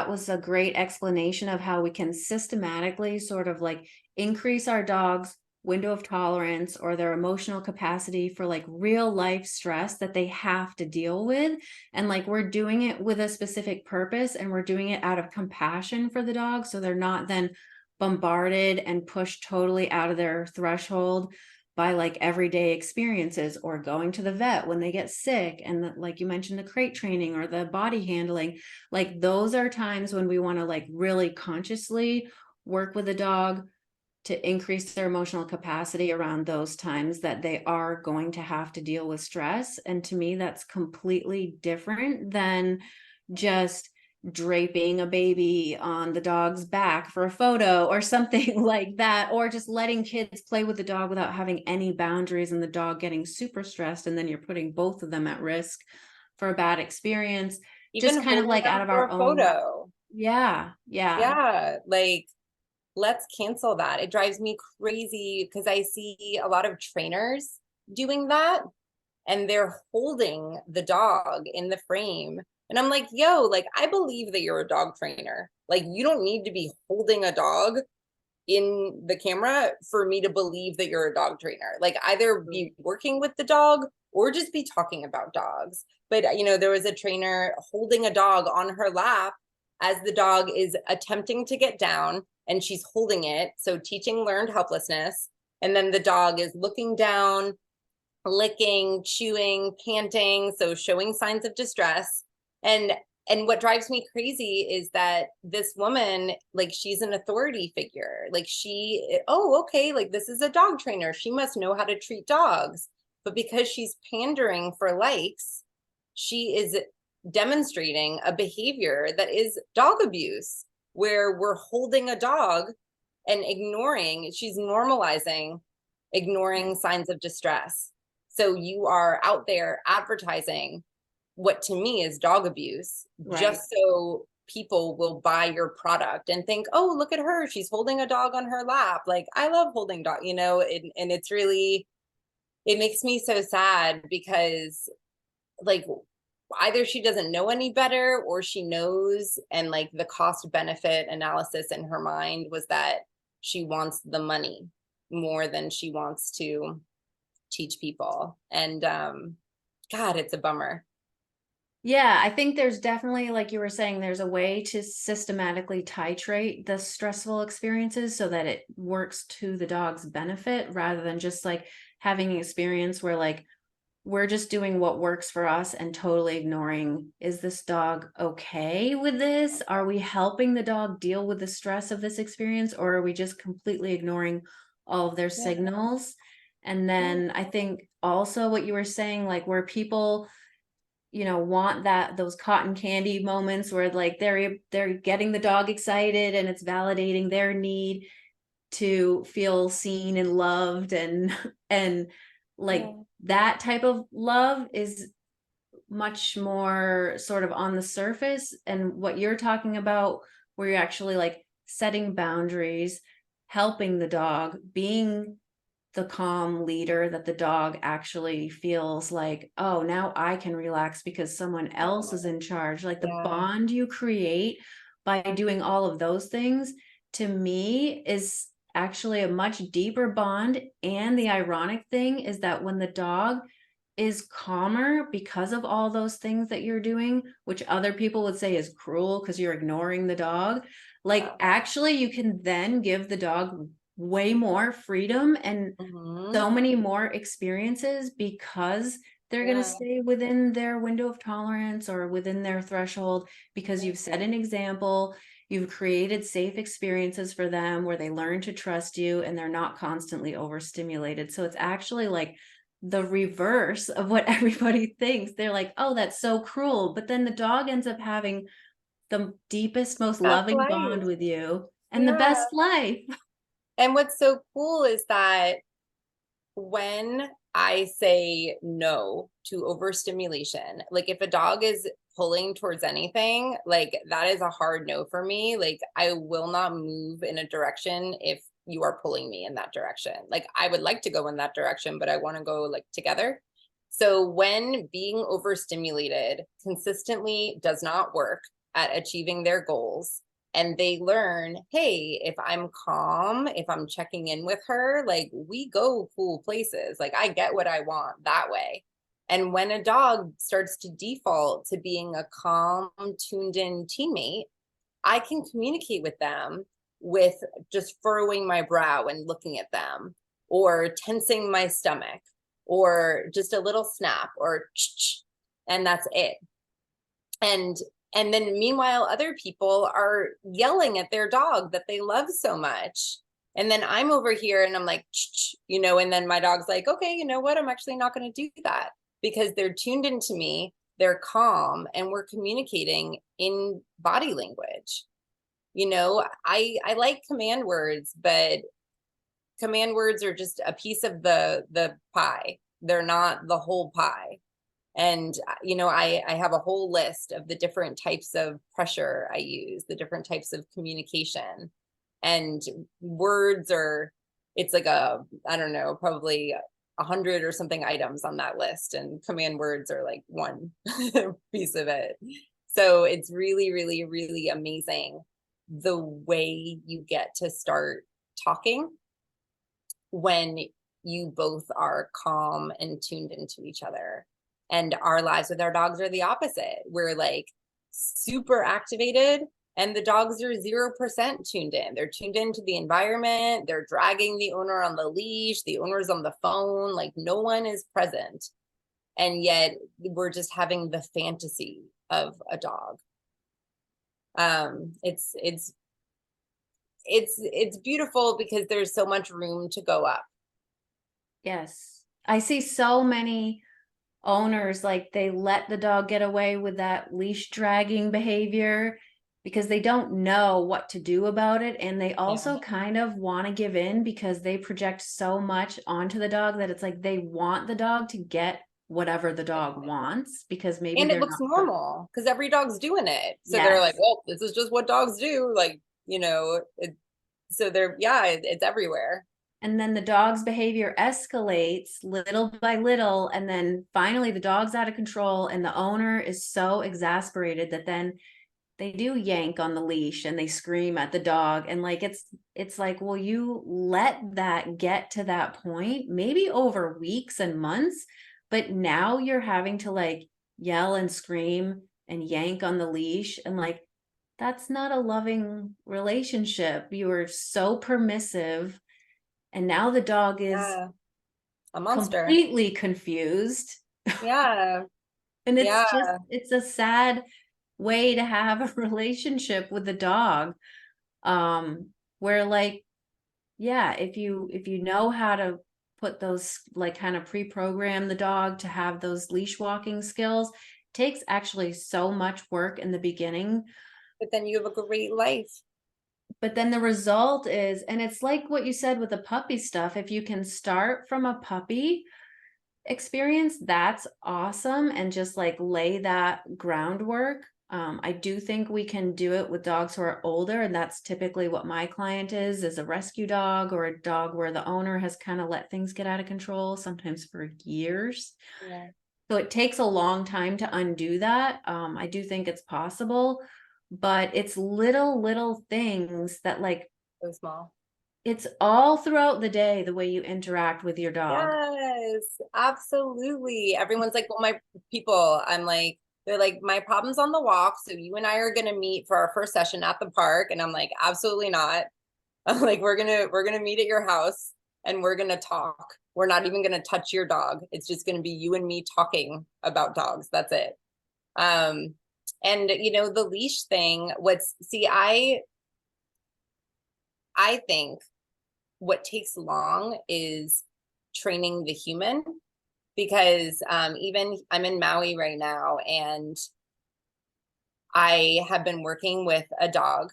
was a great explanation of how we can systematically sort of like increase our dog's window of tolerance or their emotional capacity for like real life stress that they have to deal with. And like we're doing it with a specific purpose and we're doing it out of compassion for the dog. So they're not then bombarded and pushed totally out of their threshold by like everyday experiences or going to the vet when they get sick. And like you mentioned, the crate training or the body handling, like those are times when we want to like really consciously work with a dog to increase their emotional capacity around those times that they are going to have to deal with stress. And to me, that's completely different than just draping a baby on the dog's back for a photo or something like that, or just letting kids play with the dog without having any boundaries and the dog getting super stressed. And then you're putting both of them at risk for a bad experience, Even just kind of holding like out them of for our a own. photo. Yeah. Yeah. Yeah, like let's cancel that. It drives me crazy because I see a lot of trainers doing that and they're holding the dog in the frame. And I'm like, yo, like, I believe that you're a dog trainer. Like, you don't need to be holding a dog in the camera for me to believe that you're a dog trainer. Like, either be working with the dog or just be talking about dogs. But, there was a trainer holding a dog on her lap as the dog is attempting to get down and she's holding it. So, teaching learned helplessness. And then the dog is looking down, licking, chewing, panting, so showing signs of distress. And what drives me crazy is that this woman, like, she's an authority figure. Like, oh, okay, like, this is a dog trainer. She must know how to treat dogs. But because she's pandering for likes, she is demonstrating a behavior that is dog abuse, where we're holding a dog and she's normalizing ignoring signs of distress. So you are out there advertising what to me is dog abuse, Right. just so people will buy your product and think, oh, look at her. She's holding a dog on her lap. Like, I love holding dog, and it's really, it makes me so sad because like either she doesn't know any better or she knows, and like the cost benefit analysis in her mind was that she wants the money more than she wants to teach people. And God, it's a bummer. Yeah, I think there's definitely, like you were saying, there's a way to systematically titrate the stressful experiences so that it works to the dog's benefit rather than just like having an experience where like we're just doing what works for us and totally ignoring, is this dog okay with this? Are we helping the dog deal with the stress of this experience, or are we just completely ignoring all of their Yeah. signals? And Yeah. then I think also what you were saying, like where people, want those cotton candy moments where like they're getting the dog excited and it's validating their need to feel seen and loved, and and like Yeah. that type of love is much more sort of on the surface. And what you're talking about, where you're actually like setting boundaries, helping the dog, being the calm leader that the dog actually feels like, oh, now I can relax because someone else is in charge. Like the Yeah. bond you create by doing all of those things, to me, is actually a much deeper bond. And the ironic thing is that when the dog is calmer because of all those things that you're doing, which other people would say is cruel because you're ignoring the dog, like actually you can then give the dog way more freedom and Mm-hmm. so many more experiences because they're going to Yeah. stay within their window of tolerance or within their threshold, because you've set an example, you've created safe experiences for them where they learn to trust you and they're not constantly overstimulated. So it's actually like the reverse of what everybody thinks. They're like, oh, that's so cruel. But then the dog ends up having the deepest, most That's loving bond life. with you and the Yeah. best life. And what's so cool is that when I say no to overstimulation, like if a dog is pulling towards anything, like that is a hard no for me. Like I will not move in a direction if you are pulling me in that direction. Like I would like to go in that direction, but I want to go like together. So when being overstimulated consistently does not work at achieving their goals, and they learn, hey, if I'm calm, if I'm checking in with her, like we go cool places. Like I get what I want that way. And when a dog starts to default to being a calm, tuned in teammate, I can communicate with them with just furrowing my brow and looking at them, or tensing my stomach, or just a little snap, or and that's it. And and then meanwhile other people are yelling at their dog that they love so much, and then I'm over here and I'm like, and then my dog's like, okay, you know what, I'm actually not going to do that, because they're tuned into me, they're calm, and we're communicating in body language. I like command words, but command words are just a piece of the pie, they're not the whole pie. And I have a whole list of the different types of pressure I use, the different types of communication. And words are, it's like I don't know, probably 100 or something items on that list, and command words are like one piece of it. So it's really, really, really amazing the way you get to start talking when you both are calm and tuned into each other. And our lives with our dogs are the opposite. We're like super activated, and the dogs are 0% tuned in. They're tuned into the environment. They're dragging the owner on the leash. The owner's on the phone. Like no one is present. And yet we're just having the fantasy of a dog. It's beautiful because there's so much room to go up. Yes. I see so many owners, like they let the dog get away with that leash dragging behavior because they don't know what to do about it. And they Yeah. also kind of want to give in because they project so much onto the dog that it's like they want the dog to get whatever the dog wants because maybe And it they're looks not. normal because every dog's doing it. So they're like, Yes. well, this is just what dogs do. Like, so they're, yeah, it's everywhere. And then the dog's behavior escalates little by little. And then finally the dog's out of control and the owner is so exasperated that then they do yank on the leash and they scream at the dog. And like it's like, well, you let that get to that point, maybe over weeks and months, but now you're having to like yell and scream and yank on the leash. And like, that's not a loving relationship. You are so permissive. And now the dog is Yeah, a monster. completely confused Yeah. And Yeah. it's a sad way to have a relationship with the dog. Where like, yeah, if you know how to put those, like kind of pre-program the dog to have those leash walking skills, takes actually so much work in the beginning. But then you have a great life. But then the result is, and it's like what you said with the puppy stuff, if you can start from a puppy experience, that's awesome. And just like lay that groundwork. I do think we can do it with dogs who are older. And that's typically what my client is a rescue dog or a dog where the owner has kind of let things get out of control, sometimes for years. Yeah. So it takes a long time to undo that. I do think it's possible, but it's little things that like, So small. it's all throughout the day, the way you interact with your dog. Yes, absolutely. Everyone's like, well, my people, I'm like, they're like, my problem's on the walk. So you and I are gonna meet for our first session at the park. And I'm like, absolutely not. I'm like, we're gonna meet at your house and we're gonna talk. We're not even gonna touch your dog. It's just gonna be you and me talking about dogs. That's it. Um, and the leash thing, I think what takes long is training the human, because even I'm in Maui right now, and I have been working with a dog,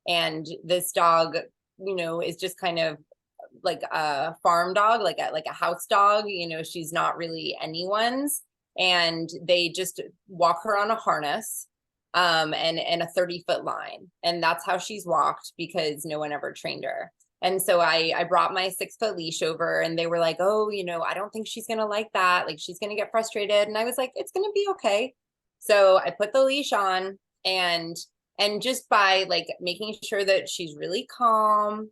and this dog, is just kind of like a farm dog, like a house dog. She's not really anyone's, and they just walk her on a harness, and a 30-foot line, and that's how she's walked because no one ever trained her. And so I brought my 6-foot leash over, and they were like, oh, I don't think she's gonna like that, like she's gonna get frustrated. And I was like, it's gonna be okay. So I put the leash on, and just by like making sure that she's really calm,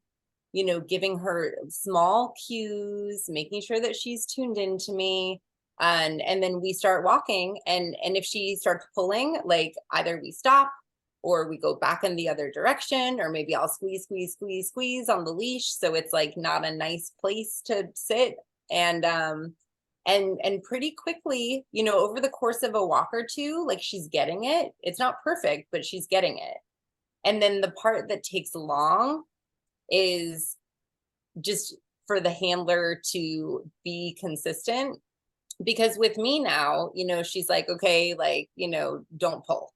giving her small cues, making sure that she's tuned into me. And then we start walking, and if she starts pulling, like either we stop or we go back in the other direction, or maybe I'll squeeze on the leash so it's like not a nice place to sit. And pretty quickly, over the course of a walk or two, like she's getting it. It's not perfect, but she's getting it. And then the part that takes long is just for the handler to be consistent. Because with me now, she's like, okay, like, don't pull.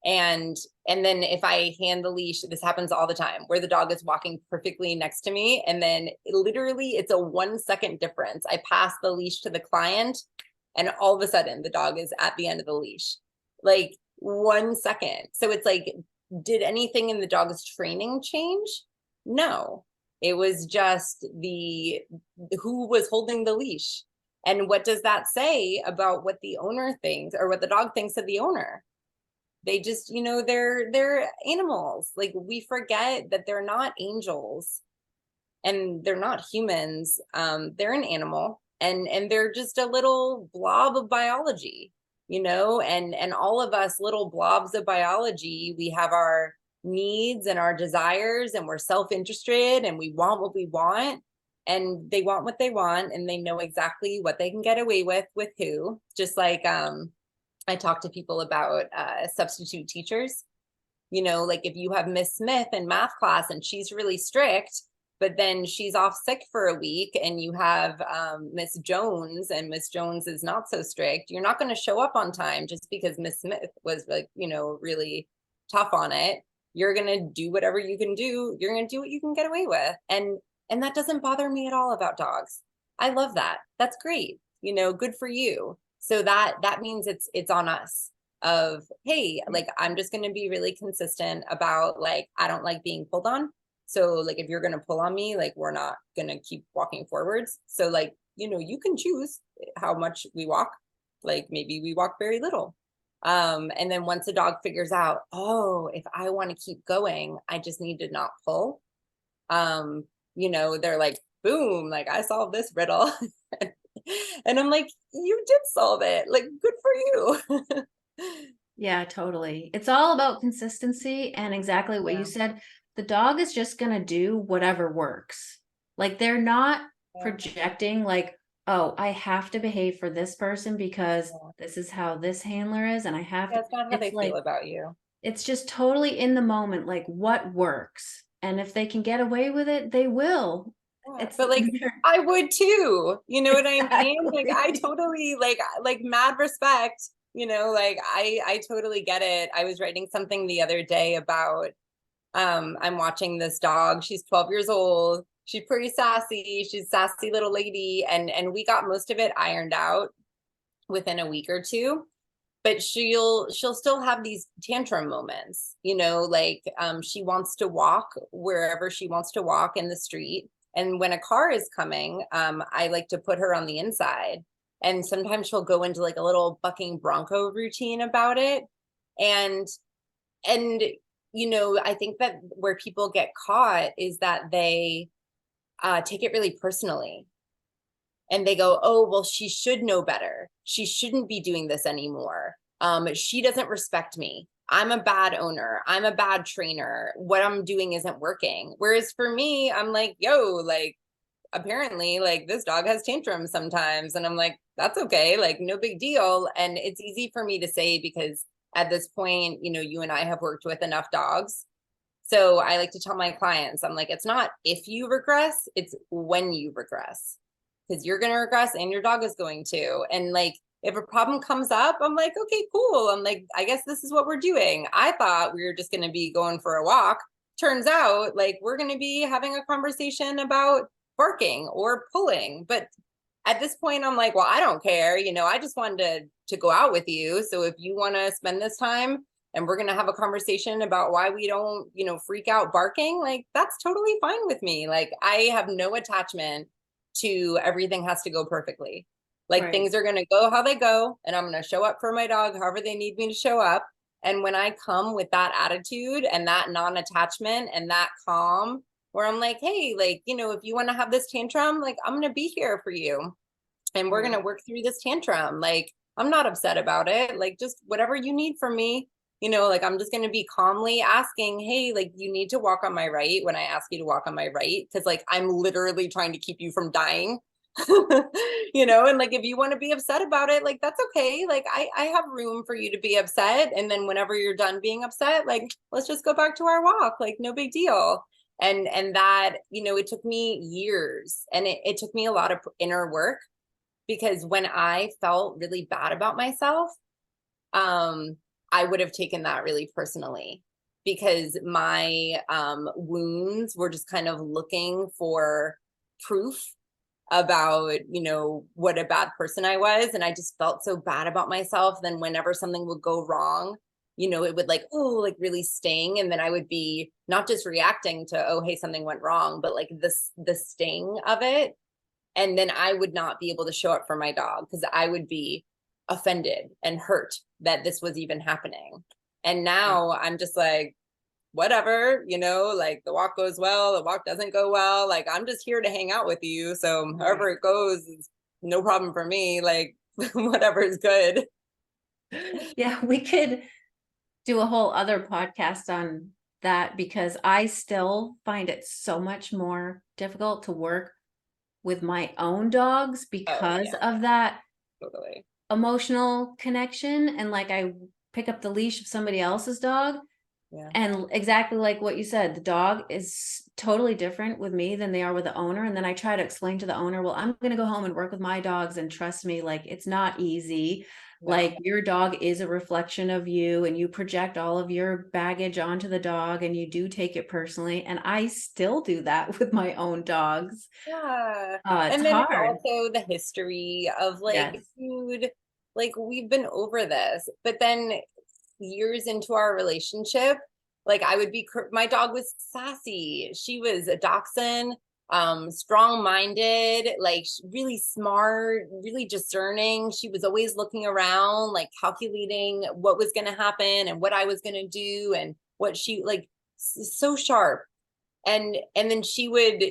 And then if I hand the leash, this happens all the time, where the dog is walking perfectly next to me, and then literally it's a 1 second difference. I pass the leash to the client, and all of a sudden the dog is at the end of the leash, like 1 second. So it's like, did anything in the dog's training change? No, it was just the who was holding the leash. And what does that say about what the owner thinks, or what the dog thinks of the owner? They just, they're animals. Like, we forget that they're not angels, and they're not humans. They're an animal, and they're just a little blob of biology, and all of us little blobs of biology, we have our needs and our desires, and we're self-interested, and we want what we want, and they want what they want, and they know exactly what they can get away with who. Just like I talk to people about substitute teachers. Like if you have Miss Smith in math class and she's really strict, but then she's off sick for a week, and you have Miss Jones, and Miss Jones is not so strict, you're not going to show up on time just because Miss Smith was like, really tough on it. You're going to do whatever you can do. You're going to do what you can get away with. And that doesn't bother me at all about dogs. I love that. That's great. Good for you. So that means it's on us of, hey, like, I'm just going to be really consistent about, like, I don't like being pulled on. So like, if you're going to pull on me, like, we're not going to keep walking forwards. So like, you can choose how much we walk. Like, maybe we walk very little. And then once a dog figures out, oh, if I want to keep going, I just need to not pull. They're like, boom, like, I solved this riddle. And I'm like, you did solve it. Like, good for you. Yeah, totally. It's all about consistency, and exactly what you Yeah. said. The dog is just going to do whatever works. Like, they're not Yeah. projecting like, oh, I have to behave for this person because Yeah. this is how this handler is, and I have to, That's not how it's they feel like, about you. it's just totally in the moment, like what works. And if they can get away with it, they will. Yeah, It's but like I would too. You know what I mean? Like I exactly. totally like mad respect, like I totally get it. I was writing something the other day about I'm watching this dog. She's 12 years old. She's pretty sassy. She's a sassy little lady and we got most of it ironed out within a week or two. But she'll still have these tantrum moments, like she wants to walk wherever she wants to walk in the street. And when a car is coming, I like to put her on the inside. And sometimes she'll go into like a little bucking bronco routine about it. And and I think that where people get caught is that they take it really personally and they go, oh, well, she should know better. She shouldn't be doing this anymore. She doesn't respect me. I'm a bad owner. I'm a bad trainer. What I'm doing isn't working. Whereas for me, I'm like, yo, like, apparently, like, this dog has tantrums sometimes. And I'm like, that's okay. Like, no big deal. And it's easy for me to say because at this point, you and I have worked with enough dogs. So I like to tell my clients, I'm like, it's not if you regress, it's when you regress because you're going to regress and your dog is going to. And like, if a problem comes up, I'm like, okay, cool. I'm like, I guess this is what we're doing. I thought we were just going to be going for a walk. Turns out, like, we're going to be having a conversation about barking or pulling. But at this point, I'm like, well, I don't care. I just wanted to go out with you. So if you want to spend this time and we're going to have a conversation about why we don't, freak out barking, like, that's totally fine with me. Like, I have no attachment to everything has to go perfectly. Like Right. things are going to go how they go, and I'm going to show up for my dog however they need me to show up. And when I come with that attitude and that non-attachment and that calm, where I'm like, hey, like, if you want to have this tantrum, like, I'm going to be here for you and we're going Right. to work through this tantrum. Like, I'm not upset about it. Like, just whatever you need from me, like, I'm just going to be calmly asking, hey, like, you need to walk on my right when I ask you to walk on my right. Cause like, I'm literally trying to keep you from dying. And like, if you want to be upset about it, like, that's okay. Like, I have room for you to be upset. And then whenever you're done being upset, like, let's just go back to our walk. Like, no big deal. And that, it took me years and it took me a lot of inner work because when I felt really bad about myself, I would have taken that really personally because my wounds were just kind of looking for proof about, what a bad person I was. And I just felt so bad about myself. Then whenever something would go wrong, it would like, oh, like really sting. And then I would be not just reacting to, oh, hey, something went wrong, but like the sting of it. And then I would not be able to show up for my dog because I would be offended and hurt that this was even happening. And Right. now I'm just like, whatever, like the walk goes well, the walk doesn't go well. Like, I'm just here to hang out with you. So Right. however it goes is no problem for me. Like, whatever is good. Yeah, we could do a whole other podcast on that because I still find it so much more difficult to work with my own dogs Oh, because yeah, of that totally. emotional connection. And like I pick up the leash of somebody else's dog, Yeah. and exactly like what you said, the dog is totally different with me than they are with the owner. And then I try to explain to the owner, well, I'm going to go home and work with my dogs. And trust me, like, it's not easy. No. Like, your dog is a reflection of you, and you project all of your baggage onto the dog, and you do take it personally. And I still do that with my own dogs. Yeah. It's And then it's hard. also the history of like, Yes. dude, like we've been over this. But then years into our relationship, like I would be, my dog was sassy. She was a dachshund, strong-minded, like really smart, really discerning. She was always looking around, like calculating what was going to happen and what I was going to do and what she like so sharp and then she would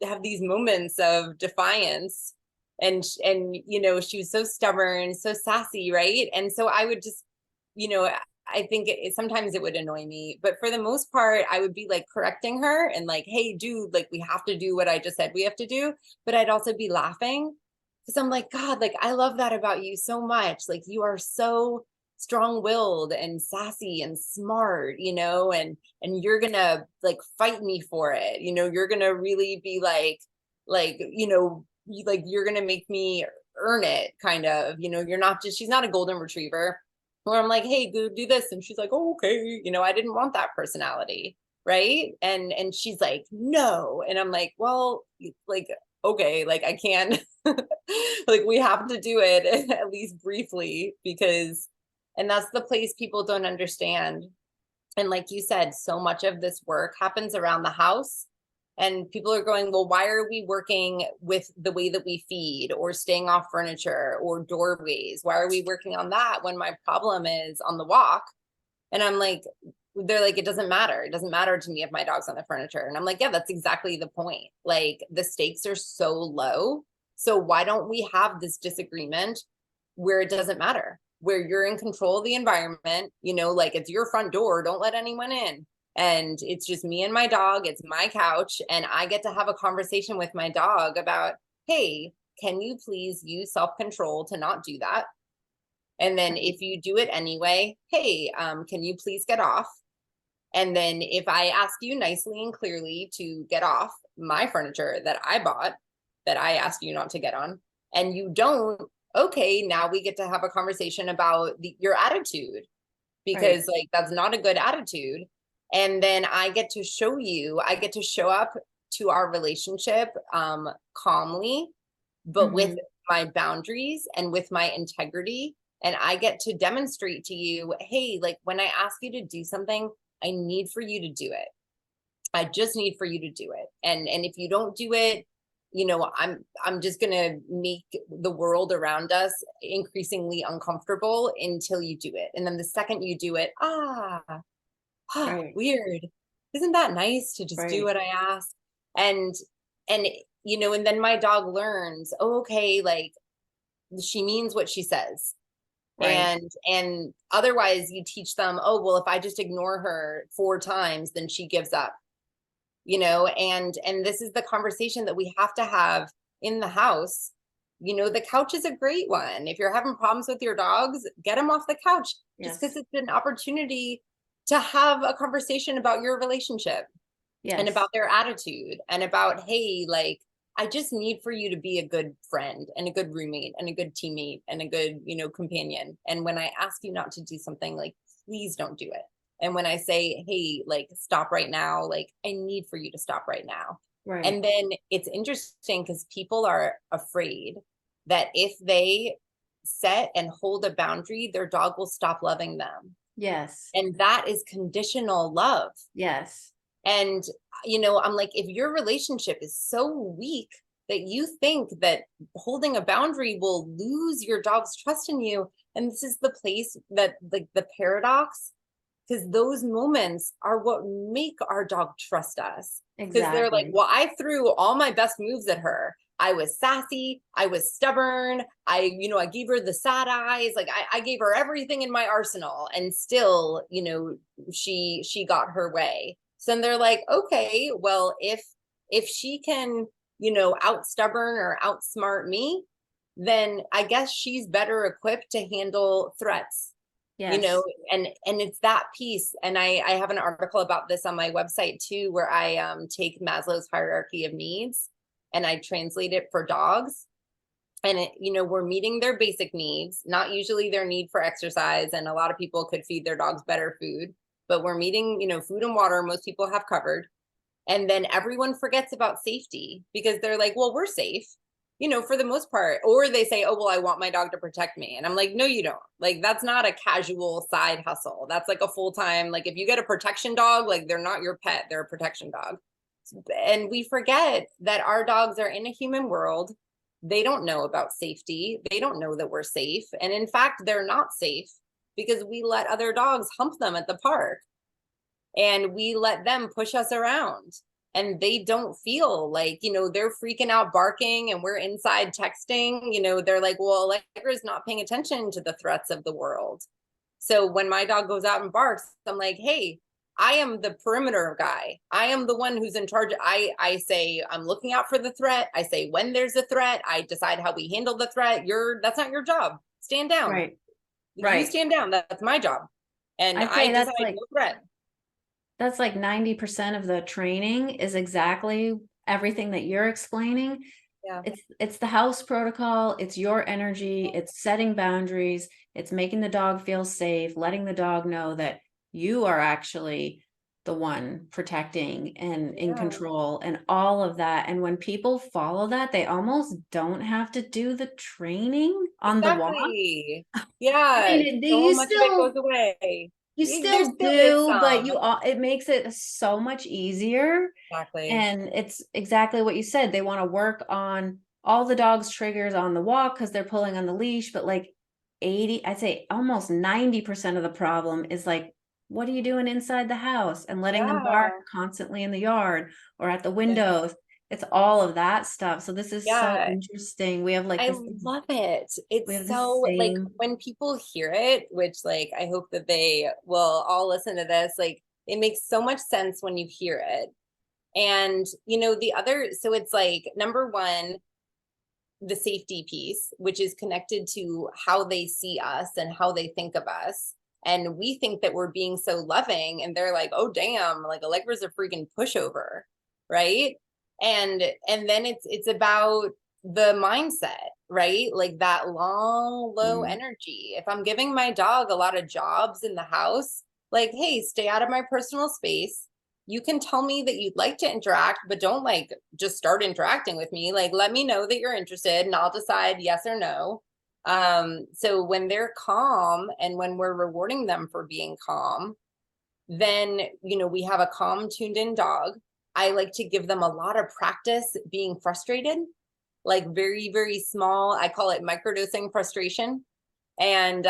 have these moments of defiance and she was so stubborn, so sassy, right? And so I would just I think sometimes it would annoy me, but for the most part I would be like correcting her and like, hey dude, like we have to do what I just said we have to do, but I'd also be laughing because I'm like, God, like, I love that about you so much. Like, you are so strong-willed and sassy and smart, and you're gonna like fight me for it. You're gonna really be like, you're gonna make me earn it, kind of. You're not just, she's not a golden retriever where I'm like, hey, go do this. And she's like, oh, okay. I didn't want that personality. Right. And she's like, no. And I'm like, well, like, okay, like I can't, like we have to do it at least briefly, and that's the place people don't understand. And like you said, so much of this work happens around the house. And people are going, well, why are we working with the way that we feed or staying off furniture or doorways? Why are we working on that when my problem is on the walk? And I'm like, they're like, it doesn't matter. It doesn't matter to me if my dog's on the furniture. And I'm like, yeah, that's exactly the point. Like the stakes are so low. So why don't we have this disagreement where it doesn't matter, where you're in control of the environment, like it's your front door, don't let anyone in. And it's just me and my dog, it's my couch, and I get to have a conversation with my dog about, hey, can you please use self-control to not do that? And then if you do it anyway, hey, can you please get off? And then if I ask you nicely and clearly to get off my furniture that I bought, that I asked you not to get on, and you don't, okay, now we get to have a conversation about your attitude, because like that's not a good attitude. And then I get to show up to our relationship calmly, but with my boundaries and with my integrity. And I get to demonstrate to you, hey, like when I ask you to do something, I need for you to do it. I just need for you to do it. And if you don't do it, I'm just gonna make the world around us increasingly uncomfortable until you do it. And then the second you do it, weird. Isn't that nice to just do what I ask? And and then my dog learns, oh, okay, like she means what she says. And otherwise you teach them, oh, well, if I just ignore her 4 times, then she gives up. And this is the conversation that we have to have in the house. The couch is a great one. If you're having problems with your dogs, get them off the couch, just because it's an opportunity to have a conversation about your relationship and about their attitude and about, hey, like, I just need for you to be a good friend and a good roommate and a good teammate and a good, companion. And when I ask you not to do something, like, please don't do it. And when I say, hey, like, stop right now, like, I need for you to stop right now. And then it's interesting because people are afraid that if they set and hold a boundary, their dog will stop loving them. Yes. And that is conditional love. Yes. And, I'm like, if your relationship is so weak that you think that holding a boundary will lose your dog's trust in you, and this is the place that, like, the paradox, because those moments are what make our dog trust us. Because they're like, well, I threw all my best moves at her. I was sassy. I was stubborn. I gave her the sad eyes. Like I gave her everything in my arsenal, and still, she got her way. So then they're like, okay, well, if she can, out stubborn or outsmart me, then I guess she's better equipped to handle threats. And it's that piece. And I have an article about this on my website too, where I take Maslow's hierarchy of needs and I translate it for dogs. And we're meeting their basic needs, not usually their need for exercise. And a lot of people could feed their dogs better food, but we're meeting, food and water, most people have covered. And then everyone forgets about safety because they're like, well, we're safe, for the most part. Or they say, oh, well, I want my dog to protect me. And I'm like, no, you don't. Like, that's not a casual side hustle. That's like a full-time, like if you get a protection dog, like they're not your pet, they're a protection dog. And we forget that our dogs are in a human world. They don't know about safety. They don't know that we're safe. And in fact, they're not safe because we let other dogs hump them at the park and we let them push us around. And they don't feel like, they're freaking out barking and we're inside texting, they're like, well, Allegra's not paying attention to the threats of the world. So when my dog goes out and barks, I'm like, hey, I am the perimeter guy. I am the one who's in charge. I say, I'm looking out for the threat. I say, when there's a threat, I decide how we handle the threat. That's not your job. Stand down. Right. You Right. stand down. That's my job. And I'd I say decide no threat. that's like 90% of the training is exactly everything that you're explaining. Yeah. It's the house protocol, it's your energy, it's setting boundaries, it's making the dog feel safe, letting the dog know that you are actually the one protecting and in Yeah. control and all of that. And when people follow that, they almost don't have to do the training on the walk. Exactly. I Yeah. mean, So much of it goes away. you There still still is do, but some. it makes it so much easier. Exactly. And it's exactly what you said. They want to work on all the dog's triggers on the walk because they're pulling on the leash, but like 80, I'd say almost 90% of the problem is like, what are you doing inside the house and letting them bark Yeah. constantly in the yard or at the Yeah. windows? It's all of that stuff. So this is so Yeah. interesting. We have like I this, love it. we It's have the so like same. when people hear it, which like I hope that they will all listen to this, like it makes so much sense when you hear it. And the other, so it's like number one, the safety piece, which is connected to how they see us and how they think of us. And we think that we're being so loving, and they're like, oh damn, like Allegra's a freaking pushover, right? And then it's about the mindset, right? Like that long, low Mm. energy. If I'm giving my dog a lot of jobs in the house, like, hey, stay out of my personal space. You can tell me that you'd like to interact, but don't like just start interacting with me. Like, let me know that you're interested and I'll decide yes or no. So when they're calm and when we're rewarding them for being calm, then, we have a calm, tuned in dog. I like to give them a lot of practice being frustrated, like very, very small. I call it microdosing frustration. And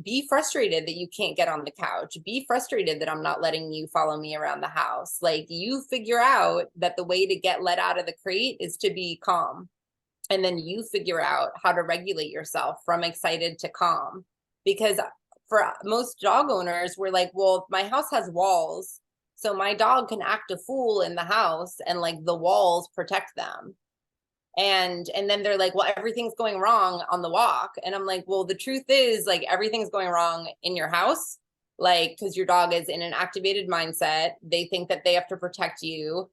be frustrated that you can't get on the couch, be frustrated that I'm not letting you follow me around the house. Like, you figure out that the way to get let out of the crate is to be calm, and then you figure out how to regulate yourself from excited to calm. Because for most dog owners, we're like, well, my house has walls, so my dog can act a fool in the house and like the walls protect them. And then they're like, well, everything's going wrong on the walk. And I'm like, well, the truth is, like, everything's going wrong in your house, like, because your dog is in an activated mindset. They think that they have to protect you.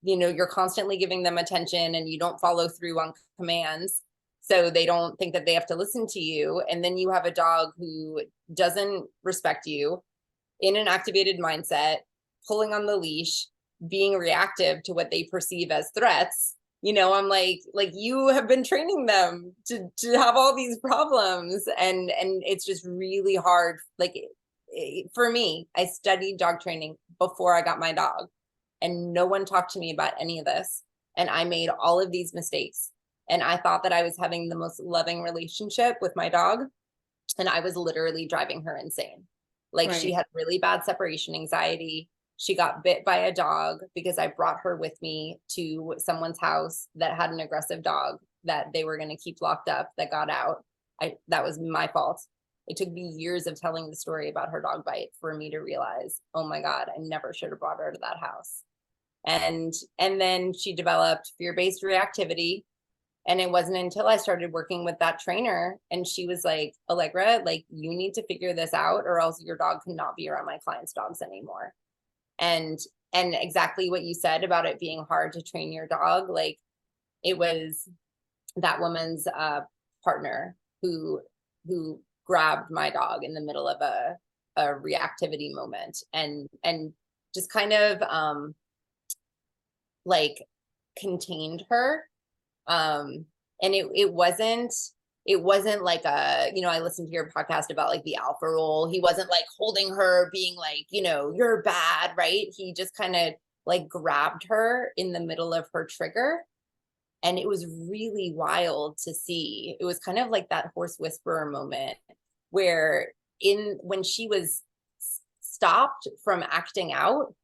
You're constantly giving them attention and you don't follow through on commands, so they don't think that they have to listen to you. And then you have a dog who doesn't respect you, in an activated mindset, pulling on the leash, being reactive to what they perceive as threats. I'm like you have been training them to have all these problems, and it's just really hard. Like, for me, I studied dog training before I got my dog, and no one talked to me about any of this, and I made all of these mistakes, and I thought that I was having the most loving relationship with my dog, and I was literally driving her insane. Like, she Right. had really bad separation anxiety. She got bit by a dog because I brought her with me to someone's house that had an aggressive dog that they were going to keep locked up that got out. That was my fault. It took me years of telling the story about her dog bite for me to realize, oh my God, I never should have brought her to that house. And then she developed fear-based reactivity. And it wasn't until I started working with that trainer and she was like, Allegra, like, you need to figure this out or else your dog cannot be around my clients' dogs anymore. And exactly what you said about it being hard to train your dog, like, it was that woman's partner who grabbed my dog in the middle of a reactivity moment, and just kind of like contained her. And it wasn't like I listened to your podcast about like the alpha role. He wasn't like holding her being like, you're bad, right? He just kind of like grabbed her in the middle of her trigger. And it was really wild to see. It was kind of like that horse whisperer moment where when she was stopped from acting out,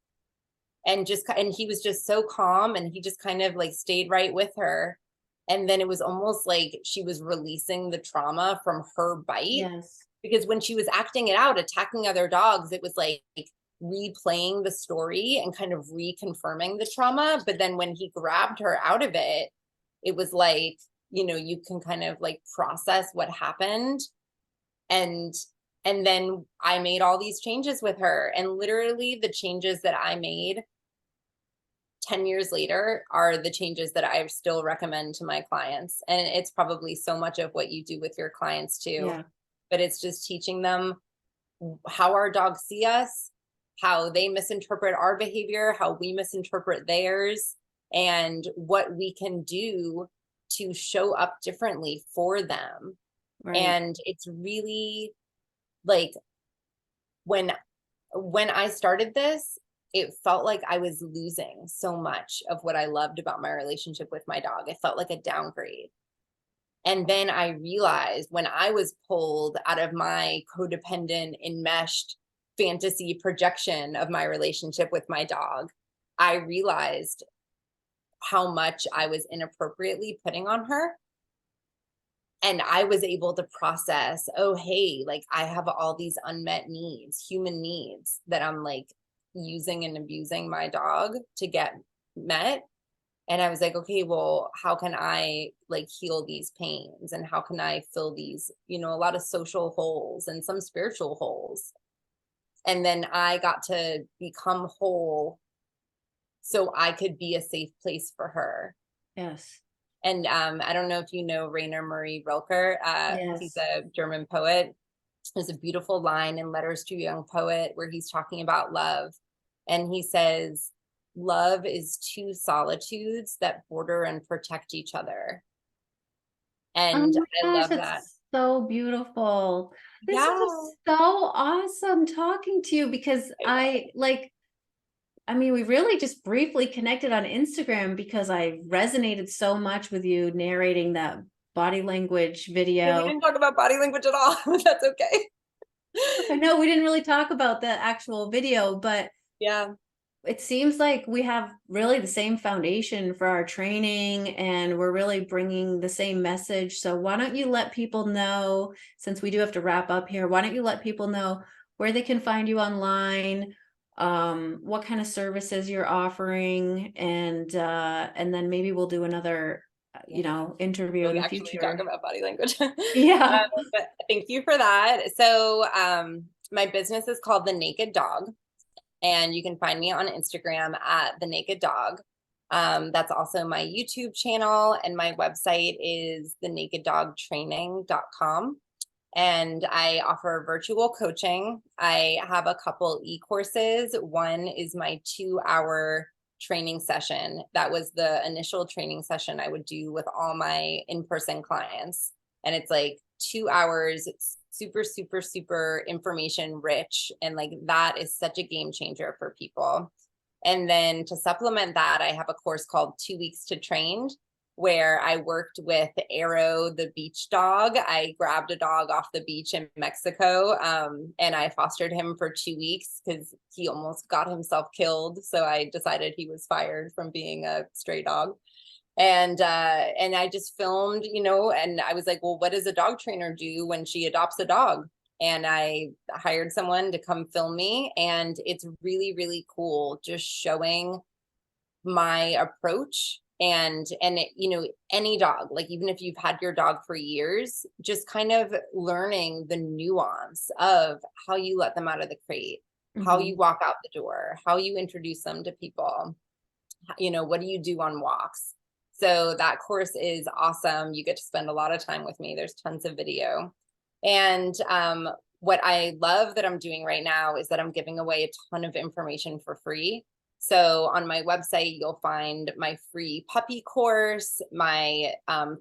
and he was just so calm, and he just kind of like stayed right with her. And then it was almost like she was releasing the trauma from her bite, Yes. because when she was acting it out, attacking other dogs, it was like replaying the story and kind of reconfirming the trauma. But then when he grabbed her out of it, it was like, you know, you can kind of like process what happened. And then I made all these changes with her, and literally the changes that I made 10 years later are the changes that I still recommend to my clients. And it's probably so much of what you do with your clients too. Yeah. But it's just teaching them how our dogs see us, how they misinterpret our behavior, how we misinterpret theirs, and what we can do to show up differently for them. Right. And it's really like when I started this, it felt like I was losing so much of what I loved about my relationship with my dog. It felt like a downgrade. And then I realized when I was pulled out of my codependent, enmeshed fantasy projection of my relationship with my dog, I realized how much I was inappropriately putting on her. And I was able to process, oh, hey, like I have all these unmet needs, human needs that I'm like using and abusing my dog to get met. And I was like, okay, well, how can I like heal these pains, and how can I fill these, you know, a lot of social holes and some spiritual holes. And then I got to become whole so I could be a safe place for her. Yes. And I don't know if you know Rainer Marie Rilke. He's Yes. a German poet. There's a beautiful line in Letters to a Young Poet where he's talking about love. And he says, love is two solitudes that border and protect each other. Oh And my I gosh, love that. that's so beautiful. This is Yeah. just so awesome talking to you, because I mean, we really just briefly connected on Instagram because I resonated so much with you narrating that body language Yeah, we video. didn't talk about body language at all. That's okay. I know we didn't really talk about the actual video, but Yeah. it seems like we have really the same foundation for our training, and we're really bringing the same message. So why don't you let people know, since we do have to wrap up here, why don't you let people know where they can find you online, what kind of services you're offering, and then maybe we'll do another, interview in Really the actually talk future. about body language. Yeah. But thank you for that. So my business is called The Naked Dog, and you can find me on Instagram at The Naked Dog. That's also my YouTube channel, and my website is thenakeddogtraining.com. And I offer virtual coaching. I have a couple e-courses. One is my 2-hour training session. That was the initial training session I would do with all my in-person clients. And it's like 2 hours. It's super, super, super information rich. And like that is such a game changer for people. And then to supplement that, I have a course called 2 Weeks to Train, where I worked with Arrow, the beach dog. I grabbed a dog off the beach in Mexico, and I fostered him for 2 weeks because he almost got himself killed. So I decided he was fired from being a stray dog. And I just filmed, you know, and I was like, well, what does a dog trainer do when she adopts a dog? And I hired someone to come film me, and it's really, really cool just showing my approach. And it, you know, any dog, like even if you've had your dog for years, just kind of learning the nuance of how you let them out of the crate, how you walk out the door, how you introduce them to people, you know, what do you do on walks. So that course is awesome. You get to spend a lot of time with me. There's tons of video. And what I love that I'm doing right now is that I'm giving away a ton of information for free. So on my website, you'll find my free puppy course, my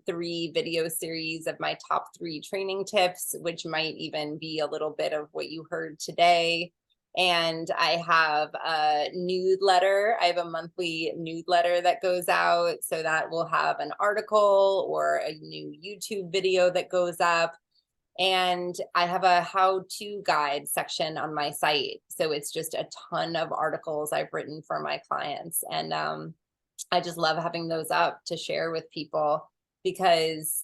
3 video series of my top 3 training tips, which might even be a little bit of what you heard today. And I have a newsletter. I have a monthly newsletter that goes out. So that will have an article or a new YouTube video that goes up. And I have a how-to guide section on my site. So it's just a ton of articles I've written for my clients. And I just love having those up to share with people, because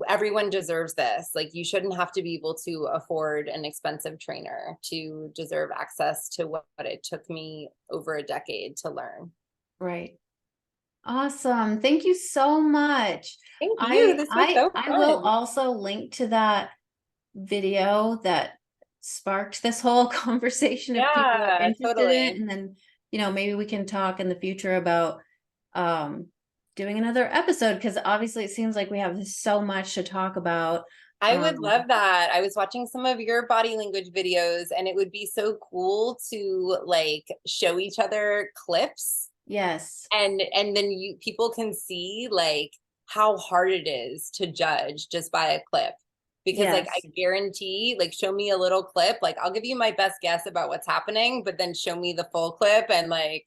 everyone deserves this. Like, you shouldn't have to be able to afford an expensive trainer to deserve access to what it took me over a decade to learn. Right. Awesome. Thank you so much. Thank you. This was so I will fun. also link to that video that sparked this whole conversation if people are Yeah, interested in it. totally. And then, maybe we can talk in the future about um doing another episode, because obviously it seems like we have so much to talk about. I would Um, love that. I was watching some of your body language videos, and it would be so cool to like show each other clips, yes. and then people can see like how hard it is to judge just by a clip. Because like I Yes. guarantee, like, show me a little clip, like I'll give you my best guess about what's happening, but then show me the full clip and like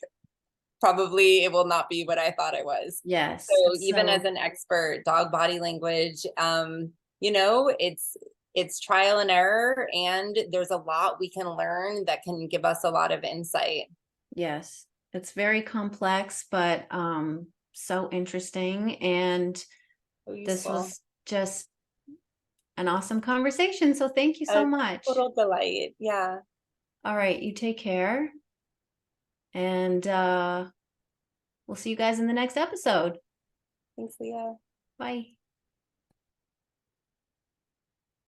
probably it will not be what I thought it was. Yes. So even as So an expert, dog body language, you know, it's trial and error, and there's a lot we can learn that can give us a lot of insight. yes, it's very complex, but so interesting. And So this useful. was just an awesome conversation. So thank you so A much. total delight. Yeah. All right, you take care. And we'll see you guys in the next episode. Thanks, Leah. Bye.